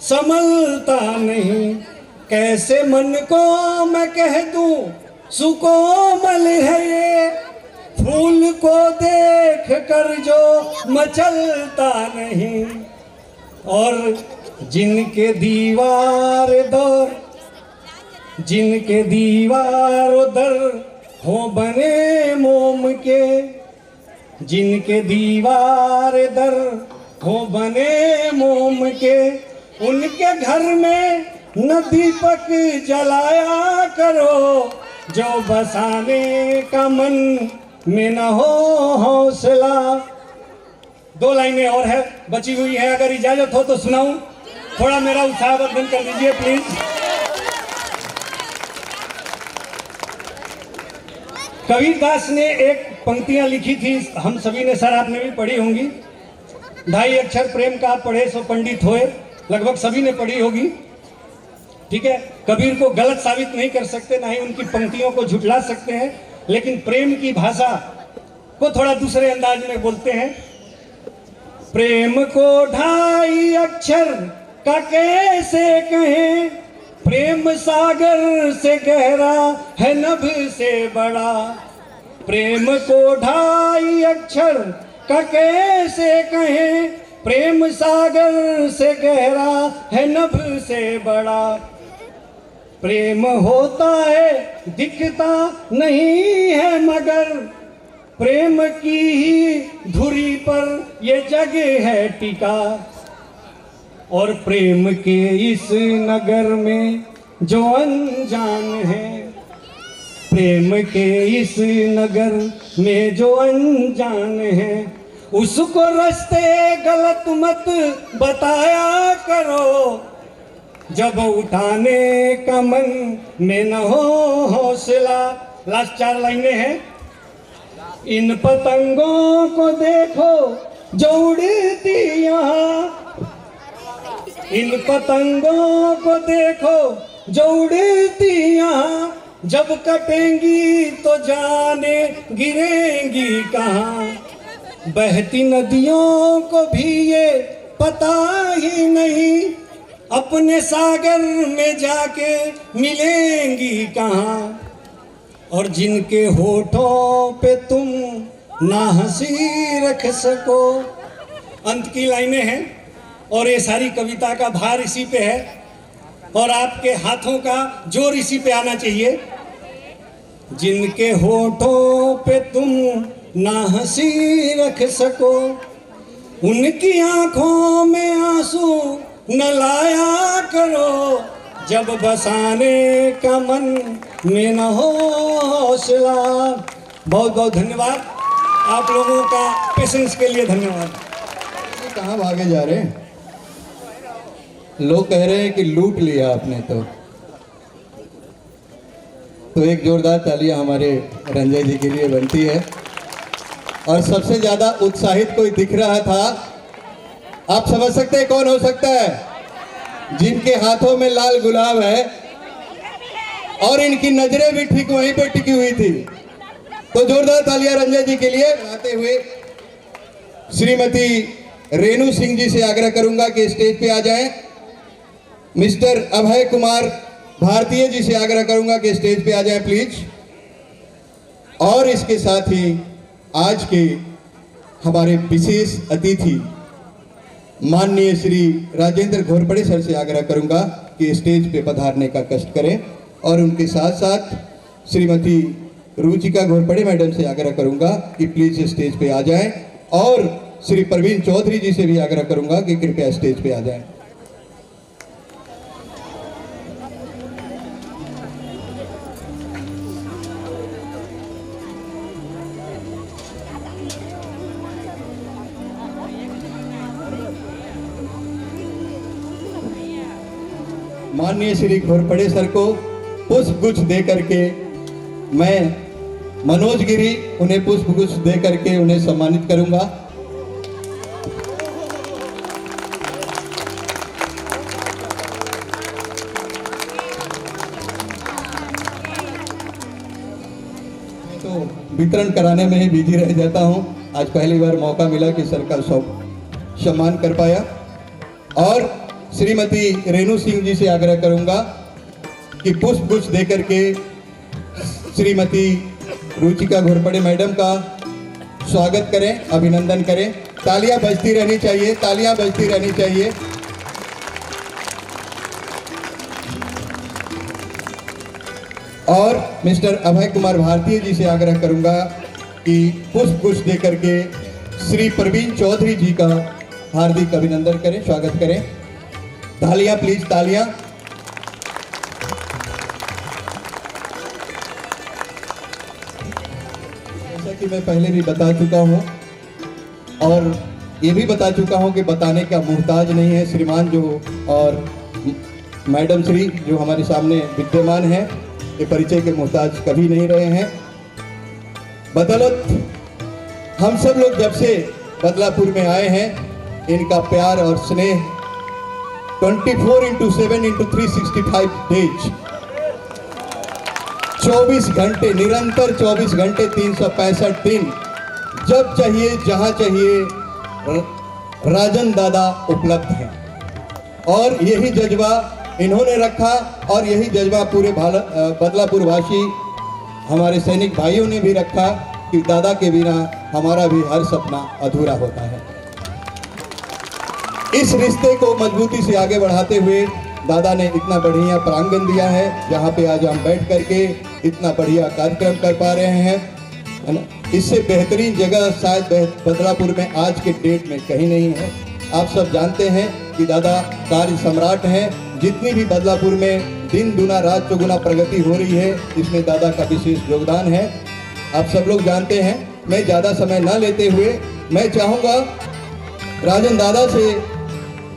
संभलता नहीं। कैसे मन को मैं कह दूं सुकोमल है ये, फूल को देख कर जो मचलता नहीं। और जिनके दीवार दर हो बने मोम के, जिनके दीवार दर हो बने मोम के, उनके घर में न दीपक जलाया करो, जो बसाने का मन में न हो हौसला। 2 लाइनें और है बची हुई है, अगर इजाजत हो तो सुनाऊं। थोड़ा मेरा उत्साहवर्धन कर दीजिए प्लीज। कबीरदास ने एक पंक्तियां लिखी थी, हम सभी ने, सर आपने भी पढ़ी होंगी। 2.5 अक्षर प्रेम का पढ़े सो पंडित होए, लगभग सभी ने पढ़ी होगी। ठीक है, कबीर को गलत साबित नहीं कर सकते, ना ही उनकी पंक्तियों को झुठला सकते हैं, लेकिन प्रेम की भाषा को थोड़ा दूसरे अंदाज में बोलते हैं। प्रेम को 2.5 अक्षर का कैसे कहें, प्रेम सागर से गहरा है नभ से बड़ा। प्रेम को 2.5 अक्षर का कैसे कहें, प्रेम सागर से गहरा है नभ से बड़ा। प्रेम होता है दिखता नहीं है, मगर प्रेम की ही धुरी पर ये जग है टिका। और प्रेम के इस नगर में जो अनजान है, प्रेम के इस नगर में जो अनजान है, उसको रास्ते गलत मत बताया करो, जब उठाने का मन में न हो हौसला। लास्ट 4 लाइनें हैं। इन पतंगों को देखो जो उड़ती यहाँ, इन पतंगों को देखो जो उड़ती यहाँ, जब कटेंगी तो जाने गिरेंगी कहाँ। बहती नदियों को भी ये पता ही नहीं, अपने सागर में जाके मिलेंगी कहाँ। और जिनके होठों पे तुम ना हंसी रख सको। अंत की लाइनें हैं और ये सारी कविता का भार इसी पे है और आपके हाथों का जोर इसी पे आना चाहिए। जिनके होठों पे तुम ना हंसी रख सको, उनकी आंखों में आंसू न लाया करो, जब बसाने का मन में न हो हौसला। बहुत बहुत धन्यवाद आप लोगों का पेशेंस के लिए, धन्यवाद। कहाँ भागे जा रहे हैं? लोग कह रहे हैं कि लूट लिया आपने। तो एक जोरदार तालियां हमारे रंजय जी के लिए बनती है। और सबसे ज्यादा उत्साहित कोई दिख रहा था, आप समझ सकते हैं कौन हो सकता है? जिनके हाथों में लाल गुलाब है और इनकी नजरें भी ठीक वहीं पे टिकी हुई थी। तो जोरदार तालियां रंजय जी के लिए। आते हुए श्रीमती रेणु सिंह जी से आग्रह करूंगा कि स्टेज पे आ जाएं। मिस्टर अभय कुमार भारतीय जी से आग्रह करूंगा कि स्टेज पे आ जाएं प्लीज। और इसके साथ ही आज के हमारे विशेष अतिथि माननीय श्री राजेंद्र घोरपड़े सर से आग्रह करूंगा कि स्टेज पे पधारने का कष्ट करें। और उनके साथ साथ श्रीमती रुचिका घोरपड़े मैडम से आग्रह करूंगा कि प्लीज स्टेज पे आ जाएं। और श्री प्रवीण चौधरी जी से भी आग्रह करूंगा कि कृपया स्टेज पे आ जाएं। माननीय श्री घोरपड़े सर को पुष्प गुच्छ दे करके मैं मनोज गिरी उन्हें पुष्प गुच्छ दे करके उन्हें सम्मानित करूंगा। तो वितरण कराने में ही बिजी रह जाता हूं। आज पहली बार मौका मिला कि सर का सम्मान कर पाया। और श्रीमती रेणु सिंह जी से आग्रह करूंगा कि पुष्प गुच्छ देकर के श्रीमती रुचिका घोरपड़े मैडम का स्वागत करें, अभिनंदन करें। तालियां बजती रहनी चाहिए, तालियां बजती रहनी चाहिए। और मिस्टर अभय कुमार भारतीय जी से आग्रह करूंगा कि पुष्प गुच्छ देकर के श्री प्रवीण चौधरी जी का हार्दिक अभिनंदन करें, स्वागत करें। तालियां प्लीज, तालियां। जैसा कि मैं पहले भी बता चुका हूं और ये भी बता चुका हूं कि बताने का मुहताज नहीं है श्रीमान जो और मैडम श्री जो हमारे सामने विद्यमान है, ये परिचय के मुहताज कभी नहीं रहे हैं। बदौलत हम सब लोग जब से बदलापुर में आए हैं, इनका प्यार और स्नेह 24/7/365 डेज, 24 घंटे निरंतर, 24 घंटे 365 दिन, जब चाहिए जहां चाहिए राजन दादा उपलब्ध हैं। और यही जज्बा इन्होंने रखा और यही जज्बा पूरे बदलापुर वासी हमारे सैनिक भाइयों ने भी रखा कि दादा के बिना हमारा भी हर सपना अधूरा होता है। इस रिश्ते को मजबूती से आगे बढ़ाते हुए दादा ने इतना बढ़िया प्रांगण दिया है जहाँ पे आज हम बैठ करके इतना बढ़िया कार्यक्रम कर पा रहे हैं, है ना। इससे बेहतरीन जगह शायद बदलापुर में आज के डेट में कहीं नहीं है। आप सब जानते हैं कि दादा कार्य सम्राट हैं। जितनी भी बदलापुर में दिन दुना रात चौगुना प्रगति हो रही है, इसमें दादा का विशेष योगदान है, आप सब लोग जानते हैं। मैं ज़्यादा समय न लेते हुए मैं चाहूँगा राजन दादा से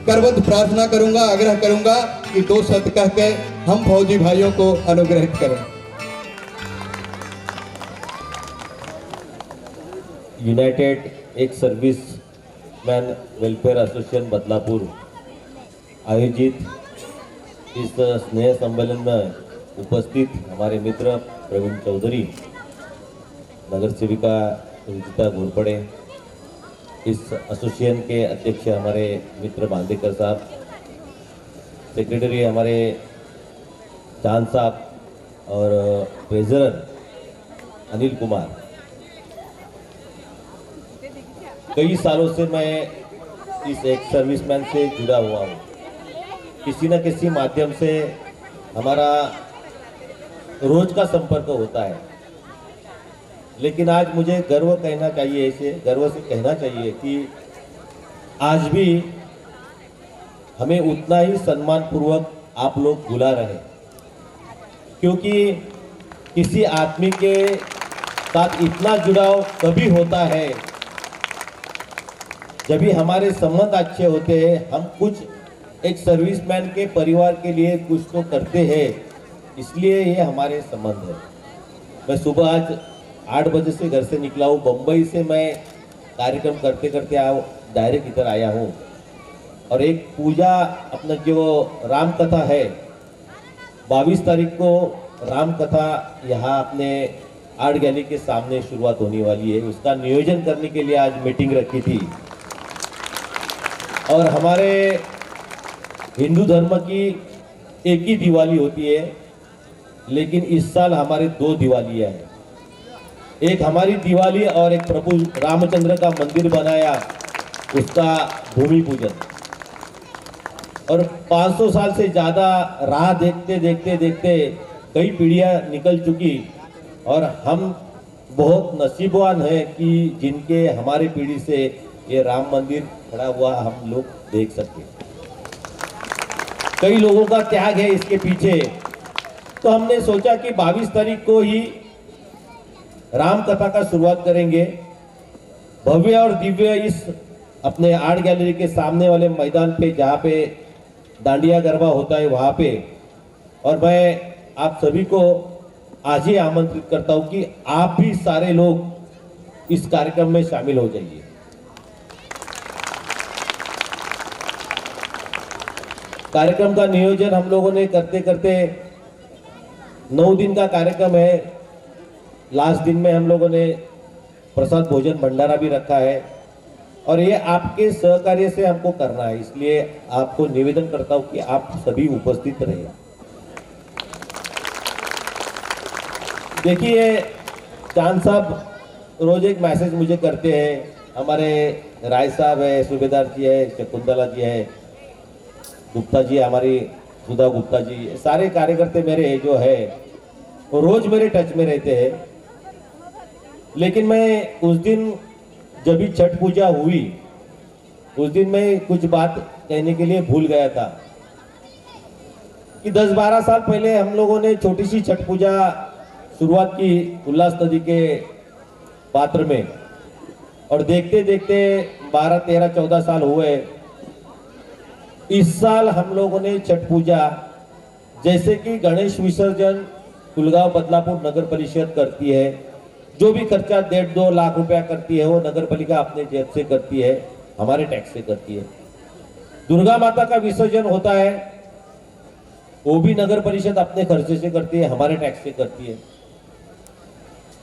करवत प्रार्थना करूँगा, आग्रह करूँगा कि 2 शब्द कह के हम फौजी भाइयों को अनुग्रहित करें। यूनाइटेड एक service man welfare association Badlapur आयोजित इस स्नेह सम्मेलन में उपस्थित हमारे मित्र प्रवीण चौधरी, नगर सेविका रुचिता घोरपड़े, इस एसोसिएशन के अध्यक्ष हमारे मित्र बांदेकर साहब, सेक्रेटरी हमारे चांद साहब और ट्रेजरर अनिल कुमार। कई सालों से मैं इस एक सर्विसमैन से जुड़ा हुआ हूँ। किसी न किसी माध्यम से हमारा रोज का संपर्क होता है, लेकिन आज मुझे गर्व कहना चाहिए, इसे गर्व से कहना चाहिए कि आज भी हमें उतना ही सम्मानपूर्वक आप लोग बुला रहे, क्योंकि किसी आदमी के साथ इतना जुड़ाव तभी होता है जब भी हमारे संबंध अच्छे होते हैं। हम कुछ एक सर्विसमैन के परिवार के लिए कुछ तो करते हैं, इसलिए ये हमारे संबंध है। मैं सुबह आज 8 बजे से घर से निकला हूँ। बम्बई से मैं कार्यक्रम करते करते डायरेक्ट इधर आया हूँ। और एक पूजा अपना जो राम कथा है, 22 तारीख को राम कथा यहाँ अपने आर्ट गैलरी के सामने शुरुआत होने वाली है। उसका नियोजन करने के लिए आज मीटिंग रखी थी। और हमारे हिंदू धर्म की एक ही दिवाली होती है, लेकिन इस साल हमारे 2 दिवालियाँ हैं। एक हमारी दिवाली और एक प्रभु रामचंद्र का मंदिर बनाया, उसका भूमि पूजन। और 500 साल से ज़्यादा राह देखते देखते देखते कई पीढ़ियाँ निकल चुकी और हम बहुत नसीबवान हैं कि जिनके हमारे पीढ़ी से ये राम मंदिर खड़ा हुआ हम लोग देख सकते। कई लोगों का त्याग है इसके पीछे, तो हमने सोचा कि 22 तारीख को ही राम कथा का शुरुआत करेंगे। भव्य और दिव्य इस अपने आर्ट गैलरी के सामने वाले मैदान पे, जहाँ पे दांडिया गरबा होता है वहाँ पे। और मैं आप सभी को आज ही आमंत्रित करता हूँ कि आप भी सारे लोग इस कार्यक्रम में शामिल हो जाइए। कार्यक्रम का नियोजन हम लोगों ने करते करते 9 दिन का कार्यक्रम है। लास्ट दिन में हम लोगों ने प्रसाद भोजन भंडारा भी रखा है और ये आपके सहकार्य से हमको करना है, इसलिए आपको निवेदन करता हूं कि आप सभी उपस्थित रहिए। देखिए, चांद साहब रोज एक मैसेज मुझे करते हैं, हमारे राय साहब है, सूबेदार जी है, शकुंतला जी है, गुप्ता जी, हमारी सुधा गुप्ता जी, सारे कार्यकर्ता मेरे जो है वो रोज मेरे टच में रहते हैं। लेकिन मैं उस दिन जब भी छठ पूजा हुई उस दिन मैं कुछ बात कहने के लिए भूल गया था कि 10-12 साल पहले हम लोगों ने छोटी सी छठ पूजा शुरुआत की उल्लास नदी के पात्र में, और देखते देखते 12, 13, 14 साल हुए। इस साल हम लोगों ने छठ पूजा जैसे कि गणेश विसर्जन कुलगांव बदलापुर नगर परिषद करती है, जो भी खर्चा 1.5-2 लाख रुपया करती है वो नगर पालिका अपने जेब से करती है, हमारे टैक्स से करती है। दुर्गा माता का विसर्जन होता है वो भी नगर परिषद अपने खर्चे से करती है, हमारे टैक्स से करती है।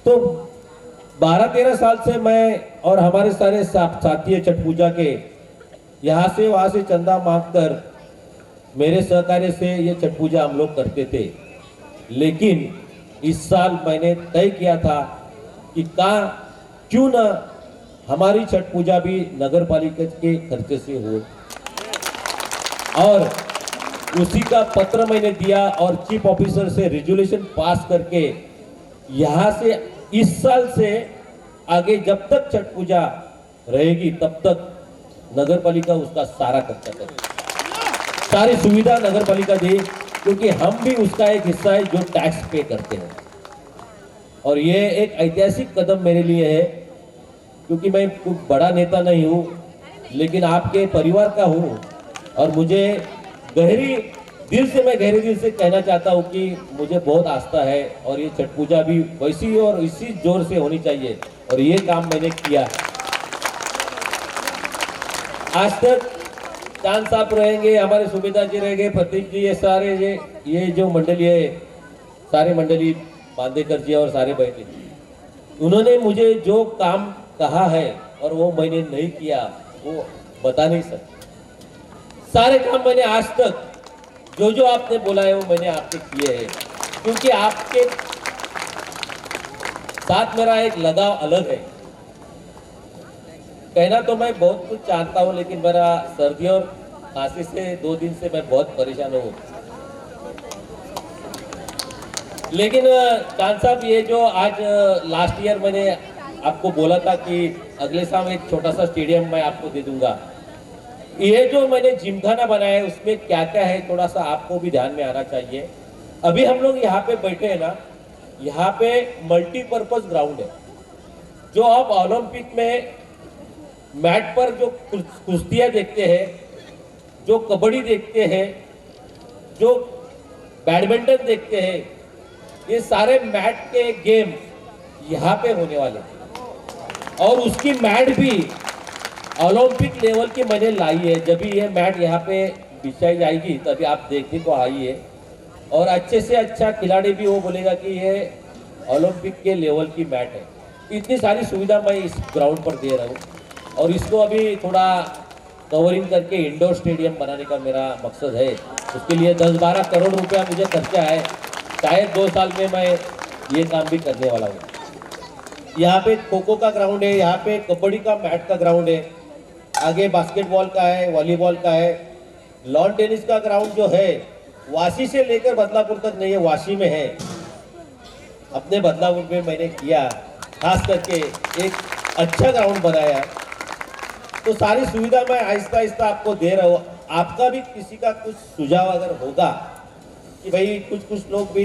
तो 12-13 साल से मैं और हमारे सारे साथी छठ पूजा के यहाँ से वहाँ से चंदा मांगकर मेरे सहकार्य से ये छठ पूजा हम लोग करते थे। लेकिन इस साल मैंने तय किया था कि क्यों ना हमारी छठ पूजा भी नगर पालिका के खर्चे से हो, और उसी का पत्र मैंने दिया और चीफ ऑफिसर से रेजोल्यूशन पास करके यहाँ से इस साल से आगे जब तक छठ पूजा रहेगी तब तक नगर पालिका उसका सारा खर्चा करे, सारी सुविधा नगर पालिका दे, क्योंकि हम भी उसका एक हिस्सा है जो टैक्स पे करते हैं। और ये एक ऐतिहासिक कदम मेरे लिए है, क्योंकि मैं कुछ बड़ा नेता नहीं हूँ लेकिन आपके परिवार का हूँ, और मुझे गहरे दिल से कहना चाहता हूँ कि मुझे बहुत आस्था है और ये छठ पूजा भी वैसी और इसी जोर से होनी चाहिए, और ये काम मैंने किया। आज तक चांद साहब रहेंगे, हमारे सूबेदार जी रहेंगे, प्रतीक जी, ये सारे ये जो मंडली है, सारे मंडली बांदेकर जी और सारे बैठे, उन्होंने मुझे जो काम कहा है और वो मैंने नहीं किया वो बता नहीं सकता। सारे काम मैंने आज तक जो आपने बोला है वो मैंने आपके किए हैं, क्योंकि आपके साथ मेरा एक लगाव अलग है। कहना तो मैं बहुत कुछ चाहता हूँ, लेकिन मेरा सर्दी और खांसी से 2 दिन से मैं बहुत परेशान हूँ। लेकिन चांद साहब, ये जो आज लास्ट ईयर मैंने आपको बोला था कि अगले साल एक छोटा सा स्टेडियम मैं आपको दे दूंगा, ये जो मैंने जिमखाना बनाया है उसमें क्या क्या है थोड़ा सा आपको भी ध्यान में आना चाहिए। अभी हम लोग यहाँ पे बैठे हैं ना, यहाँ पे मल्टीपर्पज ग्राउंड है, जो आप ओलंपिक में मैट पर जो कुश्तियाँ देखते हैं, जो कबड्डी देखते हैं, जो बैडमिंटन देखते हैं, ये सारे मैट के गेम यहाँ पे होने वाले हैं। और उसकी मैट भी ओलंपिक लेवल की मैंने लाई है। जब भी ये मैट यहाँ पे बिछाई जाएगी तभी आप देखने को आइए, और अच्छे से अच्छा खिलाड़ी भी वो बोलेगा कि ये ओलंपिक के लेवल की मैट है। इतनी सारी सुविधा मैं इस ग्राउंड पर दे रहा हूँ, और इसको अभी थोड़ा कवरिंग करके इंडोर स्टेडियम बनाने का मेरा मकसद है। उसके लिए 10-12 करोड़ रुपया मुझे खर्चा है, शायद 2 साल में मैं ये काम भी करने वाला हूँ। यहाँ पे खो खो का ग्राउंड है, यहाँ पे कबड्डी का मैट का ग्राउंड है, आगे बास्केटबॉल का है, वॉलीबॉल का है, लॉन टेनिस का ग्राउंड जो है वाशी से लेकर बदलापुर तक नहीं है, वाशी में है। अपने बदलापुर में मैंने किया, खास करके एक अच्छा ग्राउंड बनाया। तो सारी सुविधा मैं आहिस्ता आहिस्ता आपको दे रहा हूँ। आपका भी किसी का कुछ सुझाव अगर होगा कि भाई कुछ लोग भी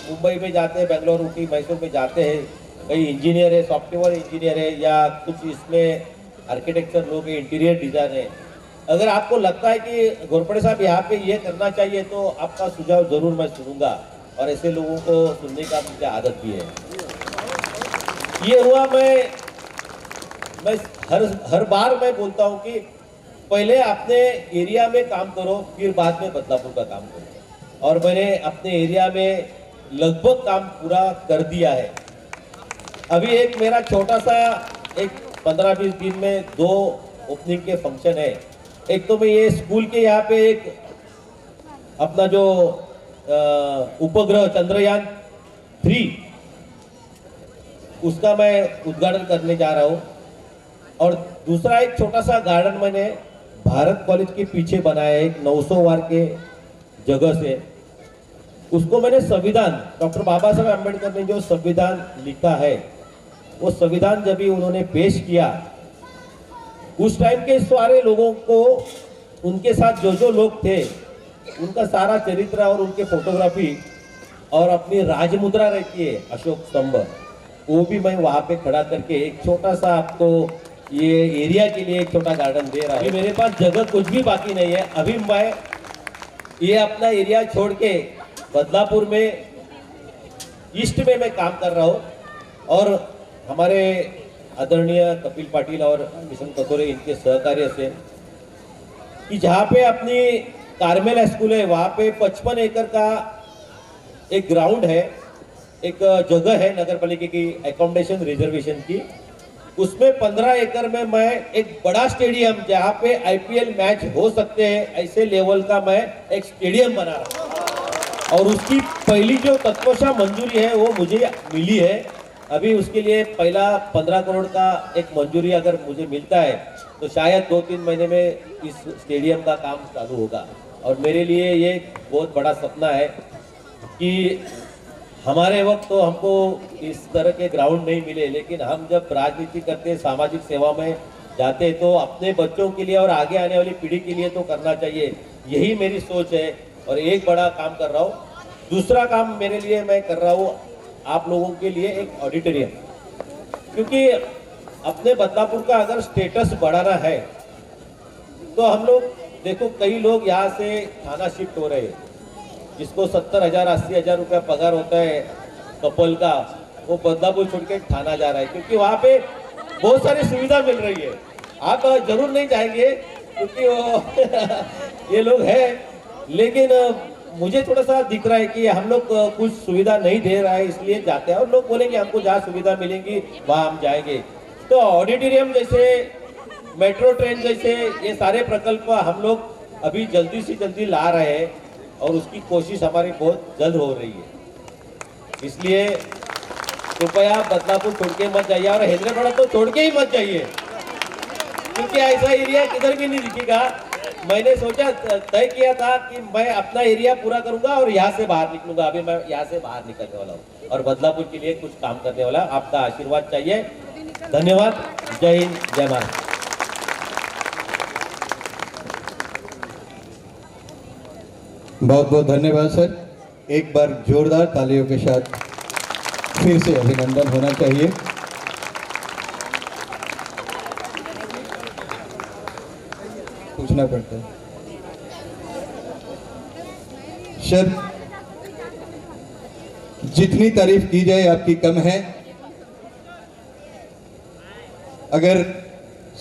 मुंबई में जाते हैं, बेंगलोर, ऊटी, मैसूर में जाते हैं, कई इंजीनियर है, सॉफ्टवेयर इंजीनियर है, या कुछ इसमें आर्किटेक्चर लोग हैं, इंटीरियर डिजाइन है, अगर आपको लगता है कि घोरपड़े साहब यहाँ पे ये करना चाहिए तो आपका सुझाव जरूर मैं सुनूंगा, और ऐसे लोगों को सुनने का मुझे आदत भी है। ये हुआ, मैं हर बार मैं बोलता हूँ कि पहले अपने एरिया में काम करो, फिर बाद में बदलापुर का काम करो, और मैंने अपने एरिया में लगभग काम पूरा कर दिया है। अभी एक मेरा छोटा सा एक 15-20 दिन में 2 ओपनिंग के फंक्शन है। एक तो मैं ये स्कूल के यहाँ पे एक अपना जो उपग्रह चंद्रयान 3 उसका मैं उद्घाटन करने जा रहा हूँ, और दूसरा एक छोटा सा गार्डन मैंने भारत कॉलेज के पीछे बनाया है, एक 900 वार के जगह से। उसको मैंने संविधान, डॉक्टर बाबा साहब अम्बेडकर ने जो संविधान लिखा है, वो संविधान जब भी उन्होंने पेश किया, उस टाइम के सारे लोगों को, उनके साथ जो लोग थे, उनका सारा चरित्र और उनके फोटोग्राफी और अपनी राजमुद्रा रहती है अशोक स्तंभ, वो भी मैं वहाँ पे खड़ा करके एक छोटा सा आपको ये एरिया के लिए एक छोटा गार्डन दे रहा हूँ। मेरे पास जगह कुछ भी बाकी नहीं है। अभी मैं ये अपना एरिया छोड़ के बदलापुर में ईस्ट में मैं काम कर रहा हूँ, और हमारे आदरणीय कपिल पाटिल और किशन कथोरे इनके सहकार्य से, कि जहाँ पे अपनी कार्मेल स्कूल है वहाँ पे 55 एकड़ का एक ग्राउंड है, एक जगह है नगर पालिका की एकोमोडेशन रिजर्वेशन की, उसमें 15 एकड़ में मैं एक बड़ा स्टेडियम जहाँ पे आईपीएल मैच हो सकते हैं ऐसे लेवल का मैं एक स्टेडियम बना रहा हूँ, और उसकी पहली जो तत्वशा मंजूरी है वो मुझे मिली है। अभी उसके लिए पहला 15 करोड़ का एक मंजूरी अगर मुझे मिलता है तो शायद 2-3 महीने में इस स्टेडियम का काम चालू होगा। और मेरे लिए ये बहुत बड़ा सपना है कि हमारे वक्त तो हमको इस तरह के ग्राउंड नहीं मिले, लेकिन हम जब राजनीति करते, सामाजिक सेवा में जाते, तो अपने बच्चों के लिए और आगे आने वाली पीढ़ी के लिए तो करना चाहिए। यही मेरी सोच है, और एक बड़ा काम कर रहा हूँ। दूसरा काम मेरे लिए मैं कर रहा हूँ आप लोगों के लिए एक ऑडिटोरियम, क्योंकि अपने बदलापुर का अगर स्टेटस बढ़ाना है तो हम लोग देखो, कई लोग यहाँ से थाना शिफ्ट हो रहे हैं, जिसको 70,000 80,000 रुपया पगार होता है कपल का, वो बदलापुर छोड़ के थाना जा रहा है, क्योंकि वहाँ पे बहुत सारी सुविधा मिल रही है। आप जरूर नहीं जाएंगे क्योंकि वो ये लोग हैं, लेकिन मुझे थोड़ा सा दिख रहा है कि हम लोग कुछ सुविधा नहीं दे रहा है, इसलिए जाते हैं। और लोग बोलेंगे हमको जहाँ सुविधा मिलेंगी वहाँ हम जाएंगे। तो ऑडिटोरियम जैसे, मेट्रो ट्रेन जैसे ये सारे प्रकल्प हम लोग अभी जल्दी से जल्दी ला रहे हैं, और उसकी कोशिश हमारी बहुत जल्द हो रही है। इसलिए कृपया बदलापुर छोड़ के मत जाइए, और हैदराबाद तो छोड़ के ही मत जाइए, क्योंकि ऐसा एरिया किधर भी नहीं दिखेगा। मैंने सोचा, तय किया था कि मैं अपना एरिया पूरा करूंगा और यहाँ से बाहर निकलूंगा। अभी मैं यहाँ से बाहर निकलने वाला हूँ और बदलापुर के लिए कुछ काम करने वाला। आपका आशीर्वाद चाहिए। धन्यवाद। जय हिंद, जय भारत। बहुत बहुत धन्यवाद सर। एक बार जोरदार तालियों के साथ फिर से अभिनंदन होना चाहिए। पूछना पड़ता है सर, जितनी तारीफ की जाए आपकी कम है। अगर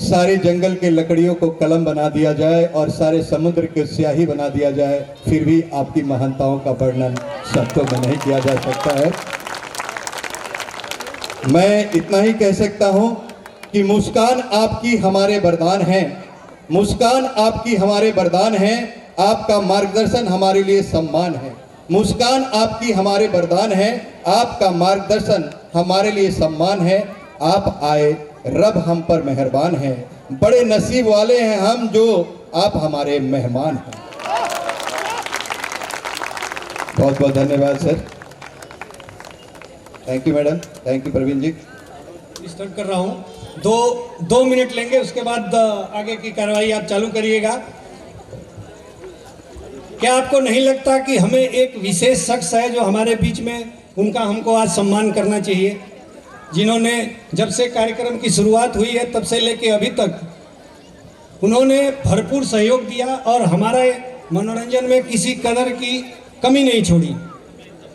सारे जंगल के लकड़ियों को कलम बना दिया जाए और सारे समुद्र को स्याही बना दिया जाए, फिर भी आपकी महानताओं का वर्णन शब्दों में नहीं किया जा सकता है। मैं इतना ही कह सकता हूं कि मुस्कान आपकी हमारे वरदान है, मुस्कान आपकी हमारे वरदान है, आपका मार्गदर्शन हमारे लिए सम्मान है। मुस्कान आपकी हमारे वरदान है, आपका मार्गदर्शन हमारे लिए सम्मान है। आप आए, रब हम पर मेहरबान है, बड़े नसीब वाले हैं हम जो आप हमारे मेहमान हैं। बहुत बहुत धन्यवाद sir. Thank you madam, thank you Praveen ji. Start कर रहा हूँ। दो मिनट लेंगे, उसके बाद आगे की कार्रवाई आप चालू करिएगा। क्या आपको नहीं लगता कि हमें एक विशेष शख्स है जो हमारे बीच में, उनका हमको आज सम्मान करना चाहिए, जिन्होंने जब से कार्यक्रम की शुरुआत हुई है तब से लेके अभी तक उन्होंने भरपूर सहयोग दिया और हमारे मनोरंजन में किसी कदर की कमी नहीं छोड़ी।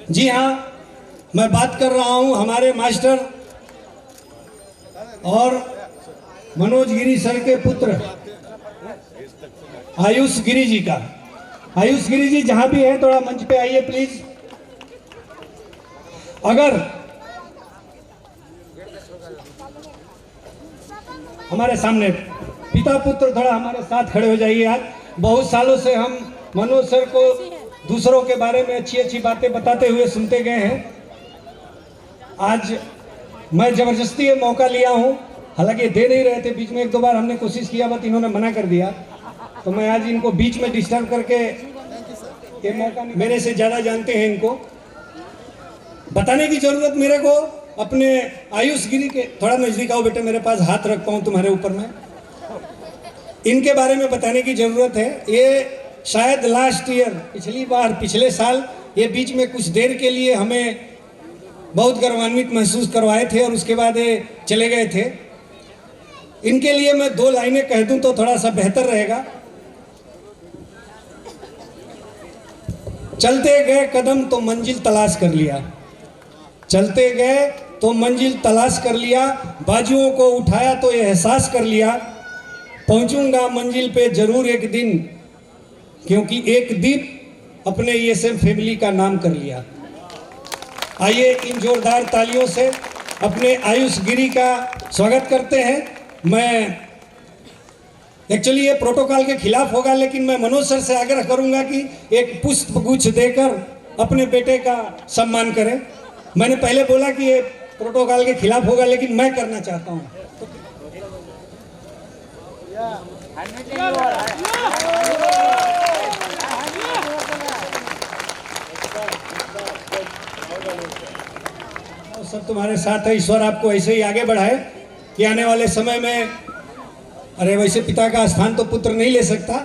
जी हाँ, मैं बात कर रहा हूँ हमारे मास्टर और मनोज गिरी सर के पुत्र आयुष गिरी जी का। आयुष गिरी जी जहां भी हैं थोड़ा मंच पे आइए प्लीज। अगर हमारे सामने पिता पुत्र थोड़ा हमारे साथ खड़े हो जाइए। आज बहुत सालों से हम मनोज सर को दूसरों के बारे में अच्छी अच्छी बातें बताते हुए सुनते गए हैं। आज मैं जबरदस्ती ये मौका लिया हूँ, हालांकि दे नहीं रहे थे, बीच में एक दो बार हमने कोशिश किया बट इन्होंने मना कर दिया, तो मैं आज इनको बीच में डिस्टर्ब करके ये मौका, मेरे से ज़्यादा जानते हैं इनको। बताने की जरूरत मेरे को अपने आयुष गिरी के, थोड़ा नजदीक आओ बेटे, मेरे पास हाथ रख पाऊँ तुम्हारे ऊपर में, इनके बारे में बताने की जरूरत है। ये शायद लास्ट ईयर, पिछले साल ये बीच में कुछ देर के लिए हमें बहुत गौरवान्वित महसूस करवाए थे और उसके बाद ये चले गए थे। इनके लिए मैं 2 लाइनें कह दूं तो थोड़ा सा बेहतर रहेगा। चलते गए कदम तो मंजिल तलाश कर लिया, चलते गए तो मंजिल तलाश कर लिया, बाजुओं को उठाया तो ये एहसास कर लिया, पहुंचूंगा मंजिल पे जरूर एक दिन, क्योंकि एक दीप अपने ये सब फैमिली का नाम कर लिया। आइए इन जोरदार तालियों से अपने आयुष गिरी का स्वागत करते हैं। मैं एक्चुअली ये प्रोटोकॉल के खिलाफ होगा, लेकिन मैं मनोज सर से आग्रह करूंगा कि एक पुष्प गुच्छ देकर अपने बेटे का सम्मान करें। मैंने पहले बोला कि ये प्रोटोकॉल के खिलाफ होगा, लेकिन मैं करना चाहता हूं। सब तुम्हारे साथ है, ईश्वर आपको ऐसे ही आगे बढ़ाए कि आने वाले समय में, अरे वैसे पिता का स्थान तो पुत्र नहीं ले सकता,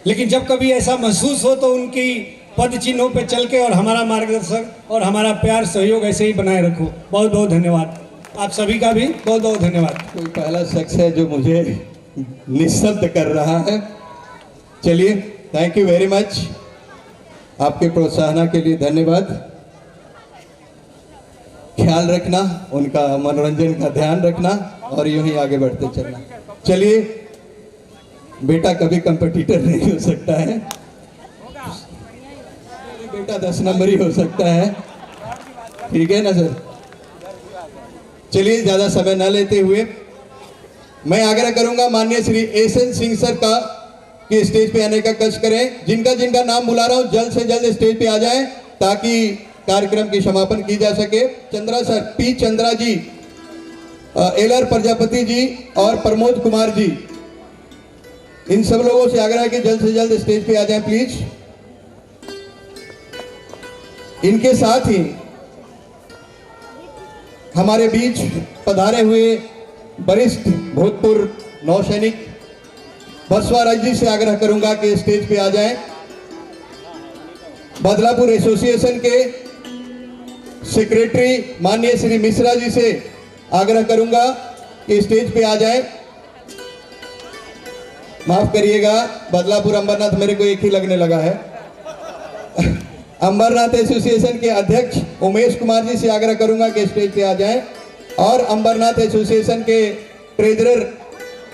लेकिन जब कभी ऐसा महसूस हो तो उनकी पद चिन्हों पे चल के और हमारा मार्गदर्शन और हमारा प्यार सहयोग ऐसे ही बनाए रखो। बहुत बहुत धन्यवाद, आप सभी का भी बहुत बहुत धन्यवाद। कोई पहला शख्स है जो मुझे निःशब्द कर रहा है। चलिए, थैंक यू वेरी मच, आपके प्रोत्साहन के लिए धन्यवाद। ख्याल रखना, उनका मनोरंजन का ध्यान रखना और यूं ही आगे बढ़ते चलना। चलिए, बेटा कभी कंपटीटर नहीं हो सकता है, बेटा 10 नंबर ही हो सकता है, ठीक है ना सर। चलिए, ज्यादा समय न लेते हुए मैं आग्रह करूंगा माननीय श्री एसएन सिंह सर का कि स्टेज पे आने का कष्ट करें। जिनका जिनका नाम बुला रहा हूं जल्द से जल्द स्टेज पे आ जाएं ताकि कार्यक्रम की समापन की जा सके। चंद्रा सर, पी चंद्रा जी, एलआर प्रजापति जी और प्रमोद कुमार जी, इन सब लोगों से आग्रह है कि जल्द से जल्द स्टेज पे आ जाएं प्लीज। इनके साथ ही हमारे बीच पधारे हुए वरिष्ठ भूतपूर्व नौसैनिक बसवाराज जी से आग्रह करूंगा कि स्टेज पे आ जाएं। बदलापुर एसोसिएशन के सेक्रेटरी माननीय श्री मिश्रा जी से आग्रह करूंगा कि स्टेज पे आ जाएं। माफ करिएगा, बदलापुर अंबरनाथ मेरे को एक ही लगने लगा है। अंबरनाथ एसोसिएशन के अध्यक्ष उमेश कुमार जी से आग्रह करूंगा कि स्टेज पे आ जाएं और अंबरनाथ एसोसिएशन के ट्रेजरर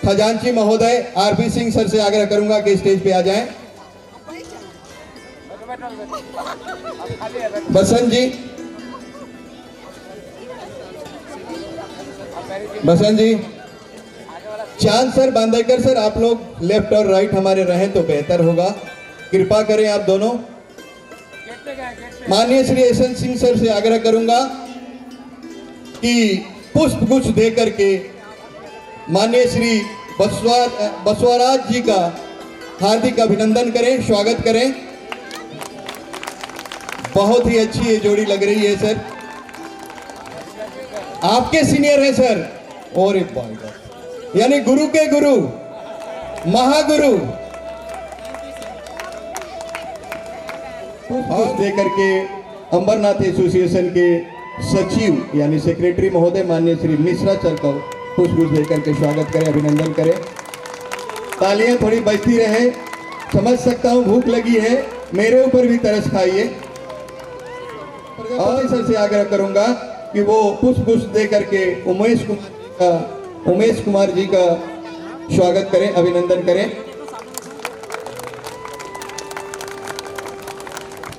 खजांची महोदय आरपी सिंह सर से आग्रह करूंगा कि स्टेज पे आ जाएं। बसंत जी, बसंत जी, चांद सर, बांदेकर सर, आप लोग लेफ्ट और राइट हमारे रहें तो बेहतर होगा, कृपा करें आप दोनों। माननीय श्री एसएन सिंह सर से आग्रह करूंगा कि पुष्प गुच्छ दे करके माननीय श्री बसवराज जी का हार्दिक अभिनंदन करें, स्वागत करें। बहुत ही अच्छी ये जोड़ी लग रही है सर, आपके सीनियर हैं सर, और एक बात यानी गुरु के गुरु, महागुरु। पुष्प दे करके अंबरनाथ एसोसिएशन के सचिव यानी सेक्रेटरी महोदय माननीय श्री मिश्रा सर का पुष्प दे करके स्वागत करें, अभिनंदन करें। तालियां थोड़ी बजती रहे। समझ सकता हूँ भूख लगी है, मेरे ऊपर भी तरस खाइए। और सर से आग्रह करूंगा कि वो पुष्प दे करके उमेश कुमार जी का स्वागत करें, अभिनंदन करें।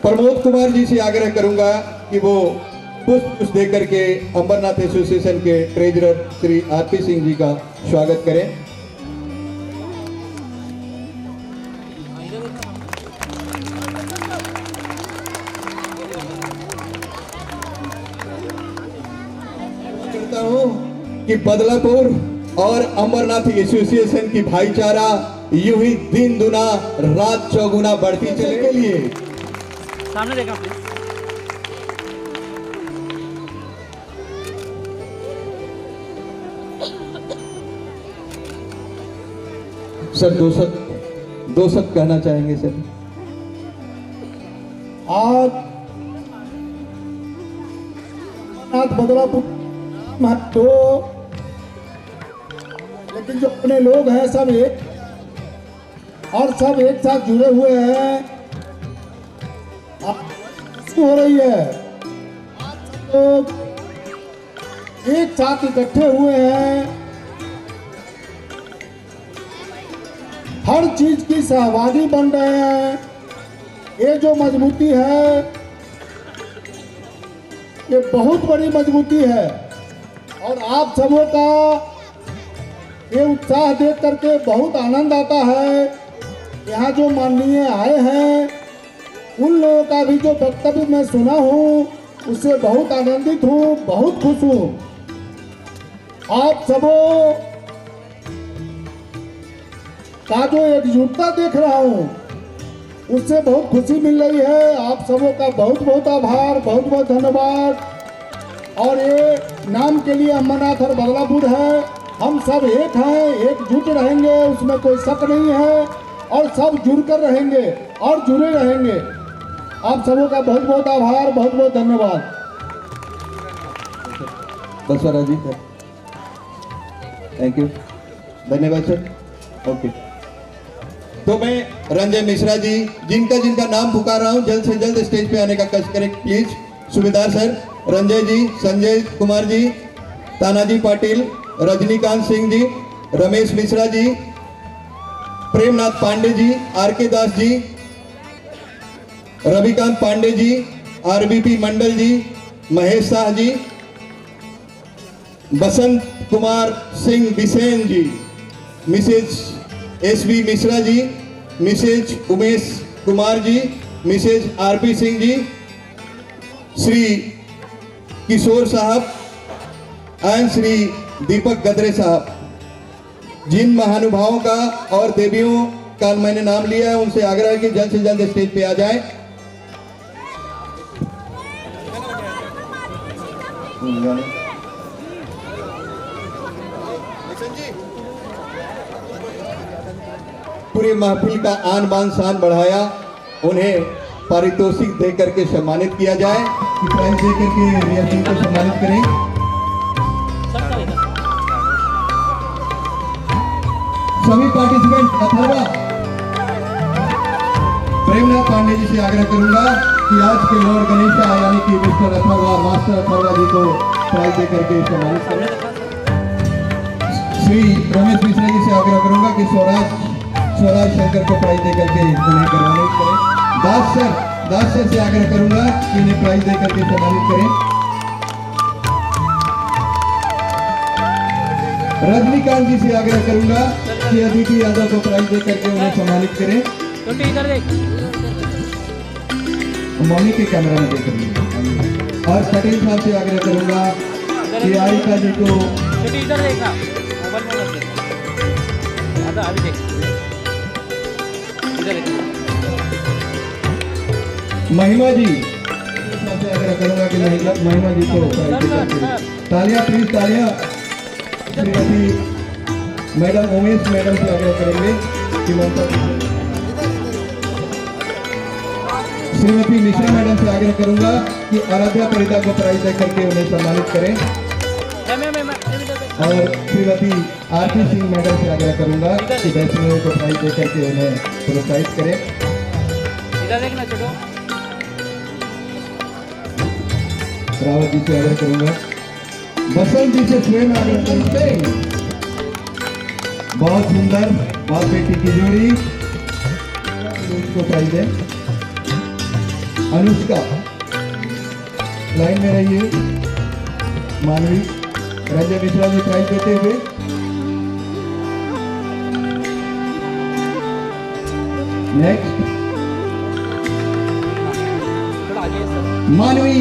प्रमोद कुमार जी से आग्रह करूंगा कि वो पुष्प दे करके अंबरनाथ एसोसिएशन के ट्रेजरर श्री आरपी सिंह जी का स्वागत करें। करता हूं कि बदलापुर और अंबरनाथ एसोसिएशन की भाईचारा यूं ही दिन दुना रात चौगुना बढ़ती चले के लिए सामने देखा प्लीज। सर दो शब्द कहना चाहेंगे सर। आज बदलापुर महत्व, लेकिन जो अपने लोग हैं सब एक और सब एक साथ जुड़े हुए हैं। हो रही है, लोग एक साथ इकट्ठे हुए हैं, हर चीज की सहभागी बन रहे हैं। ये जो मजबूती है, ये बहुत बड़ी मजबूती है और आप सबों का ये उत्साह देख करके बहुत आनंद आता है। यहाँ जो माननीय आए हैं, उन लोगों का भी जो वक्तव्य मैं सुना हूँ, उससे बहुत आनंदित हूँ, बहुत खुश हूँ। आप सबों का जो एकजुटता देख रहा हूँ, उससे बहुत खुशी मिल रही है। आप सबों का बहुत बहुत आभार, बहुत बहुत धन्यवाद। और ये नाम के लिए अंबरनाथ और बदलापुर है, हम सब एक हैं, एकजुट रहेंगे, उसमें कोई शक नहीं है और सब जुड़कर रहेंगे और जुड़े रहेंगे। आप सबों का बहुत बहुत आभार, बहुत बहुत धन्यवाद। बसवराज जी सर, थैंक यू, धन्यवाद सर। ओके, तो मैं रंजय मिश्रा जी, जिनका नाम पुकार रहा हूं, जल्द से जल्द स्टेज पे आने का कष्ट करें please. Subedar sir, Ranjay ji, Sanjay Kumar ji, Tanaji Patil, Rajnikant Singh ji, Ramesh Mishra ji, Premnath Pandey ji, R K Das ji, Ravikant Pandey ji, RBP Mandal ji, Mahesh Shah ji, Basant Kumar Singh Bisen ji, Mrs SB Mishra ji, Mrs Umesh Kumar ji, Mrs RP Singh ji, Shri Kishore Sahab and Shri Deepak Gadre साहब। जिन महानुभावों का और देवियों का मैंने नाम लिया है, उनसे आग्रह है कि जल्द से जल्द स्टेज पे आ जाए। पूरी महफिल का आन बान शान बढ़ाया, उन्हें पारितोषिक दे करके सम्मानित किया जाए। प्राइज दे करके रिया सिंह को सम्मानित करें। सभी पार्टिसिपेंट अथर्वा, प्रेमनाथ पांडे जी से आग्रह करूंगा कि आज के लॉर्ड गणेशा यानी कि मिस्टर अथर्वा, मास्टर अथर्वा जी को प्राइज दे करके सम्मानित करें। श्री रमेश मिश्रा जी से आग्रह करूंगा कि स्वराज शंकर को प्राइज दे करके उन्हें सम्मानित करें। दास सर से आग्रह करूंगा कि इन्हें प्राइज दे करके सम्मानित करें। रजनीकांत जी से आग्रह करूंगा कि अदिति यादव को प्राइज दे करके उन्हें सम्मानित करें। इधर देख, मौनी के कैमरा में देख रही। और पटेल साहब से आग्रह करूंगा कि आरिका जी को इधर देखा, मोबाइल में देख, अभी देख, इधर देख। महिमा जी से आग्रह करूंगा कि महिमा जी को प्राइज दे करके तालियां प्लीज, तालियां। श्रीमती मैडम उमेश मैडम से आग्रह करेंगे कि श्रीमती मिश्रा मैडम से आग्रह करूंगा कि आराध्या परिता को प्राइज दे करके उन्हें सम्मानित करें। और श्रीमती आरती सिंह मैडम से आग्रह करूंगा कि बैचलरों को प्राइज दे करके उन्हें प्रोत्साहित करें। इधर देखना छोटो। रावत जी से आग्रह करूंगा, बसंत जी से स्वयं आग्रह करूंगा। बहुत सुंदर बाप बेटी की जोड़ी, उसको प्राइज दें। अनुष्का लाइन में रहिए। मानवी रंजय मिश्रा जी प्राइज देते हुए। नेक्स्ट मानवी।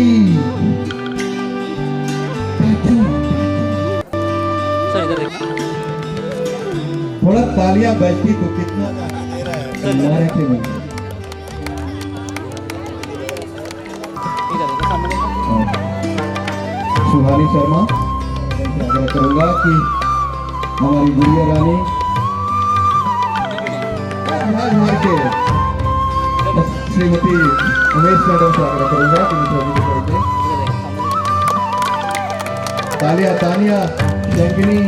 सर इधर देखना। थोड़ा तालियां बजती तो कितना हमारे के में। इधर देखो सामने देखो। सुहानी शर्मा आग्रह करूंगा कि हमारी गुड़िया रानी बिहार के श्रीमती उमेश मैडम से आग्रह करूंगा कि मिश्रा जी को प्राइज दें। तालिया तानिया शंकिनी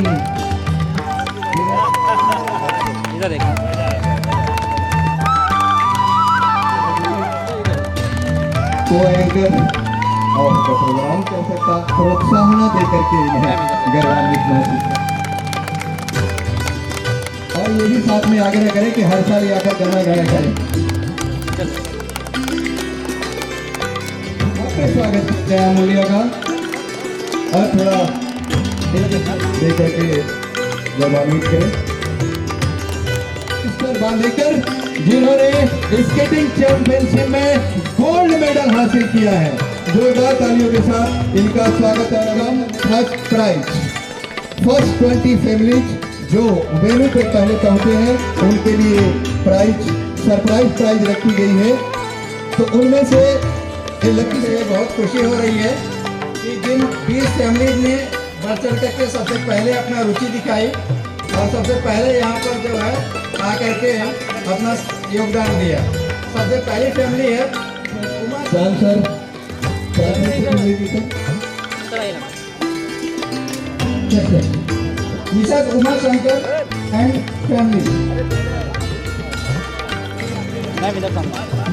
इधर देखना। को एंकर और उसका प्रोग्राम कर सकता प्रोत्साहन दे करके इन्हें गौरवान्वित महसूस करें। और ये भी साथ में आग्रह करें कि हर साल आकर गाना गाया करें। आपका स्वागत करते हैं अमूल्य का और थोड़ा दे करके गौरवान्वित करें। मिस्टर बांदेकर जिन्होंने स्केटिंग चैंपियनशिप में गोल्ड मेडल हासिल किया है, जोरदार तालियों के साथ इनका स्वागत है। फर्स्ट प्राइज फर्स्ट 20 फैमिलीज जो वेन्यू पे पहले पहुंचे हैं उनके लिए प्राइज सरप्राइज प्राइज रखी गई है। तो उनमें से लकी से बहुत खुशी हो रही है कि जिन 20 फैमिलीज ने बढ़ चढ़ करके सबसे पहले अपना रुचि दिखाई और सबसे पहले यहाँ पर जो है आकर के अपना योगदान दिया। सबसे पहली फैमिली है sir Mrs Uma Shankar and family,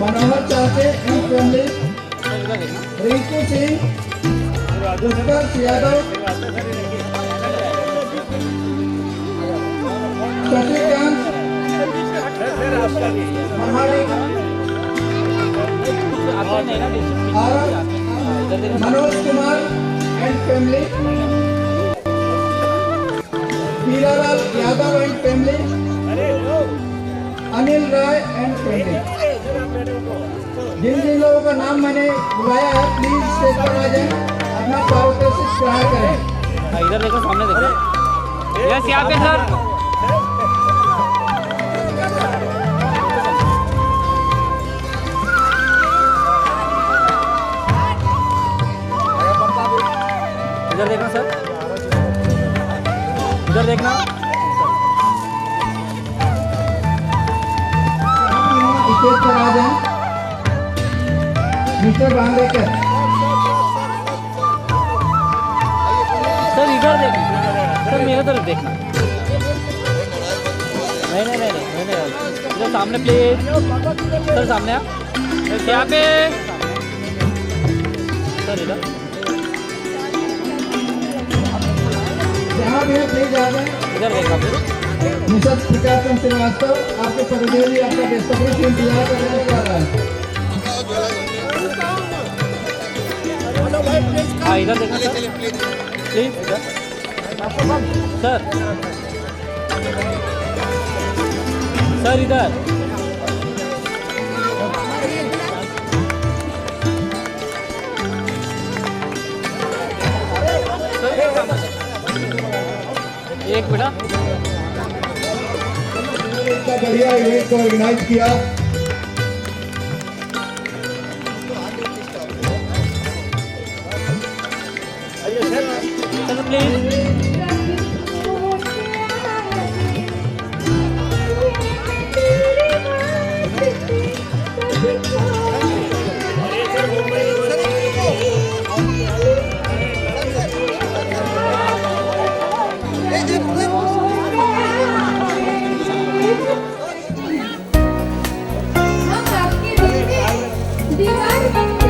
Manohar Chache and family, Rinku Singh, Utkarsh Yadav, Shashikant Mahadi, Manoj Kumar and family, Hiralal Yadav and family, Anil Rai and family. जिन जिन लोगों का नाम मैंने बुलाया है प्लीज स्टेज पर आ जाएं, अपना पारितोषिक ग्रहण करें। इधर देखो सामने देखो। यस यहाँ पे सर। इधर देखना सर। इधर देखना। स्टेज पर आ जाएं। मिस्टर बांदेकर सर इधर देखना। सर मेरे तरफ देखना। नहीं इधर सामने प्लीज। सर सामने आ। यहाँ पे सर इधर जहाँ भी है प्लीज आ जाएं। इधर देखना फिर। मिसेस प्रकाश चंद्र श्रीवास्तव आपके परिजन जी आपका बेसब्री से इंतजार करने जा रहा है। हाँ इधर देखना सर प्लीज इधर। सर इधर। एक मिनट। इतना बढ़िया इवेंट को ऑर्गेनाइज किया। चलो प्लीज। प्यार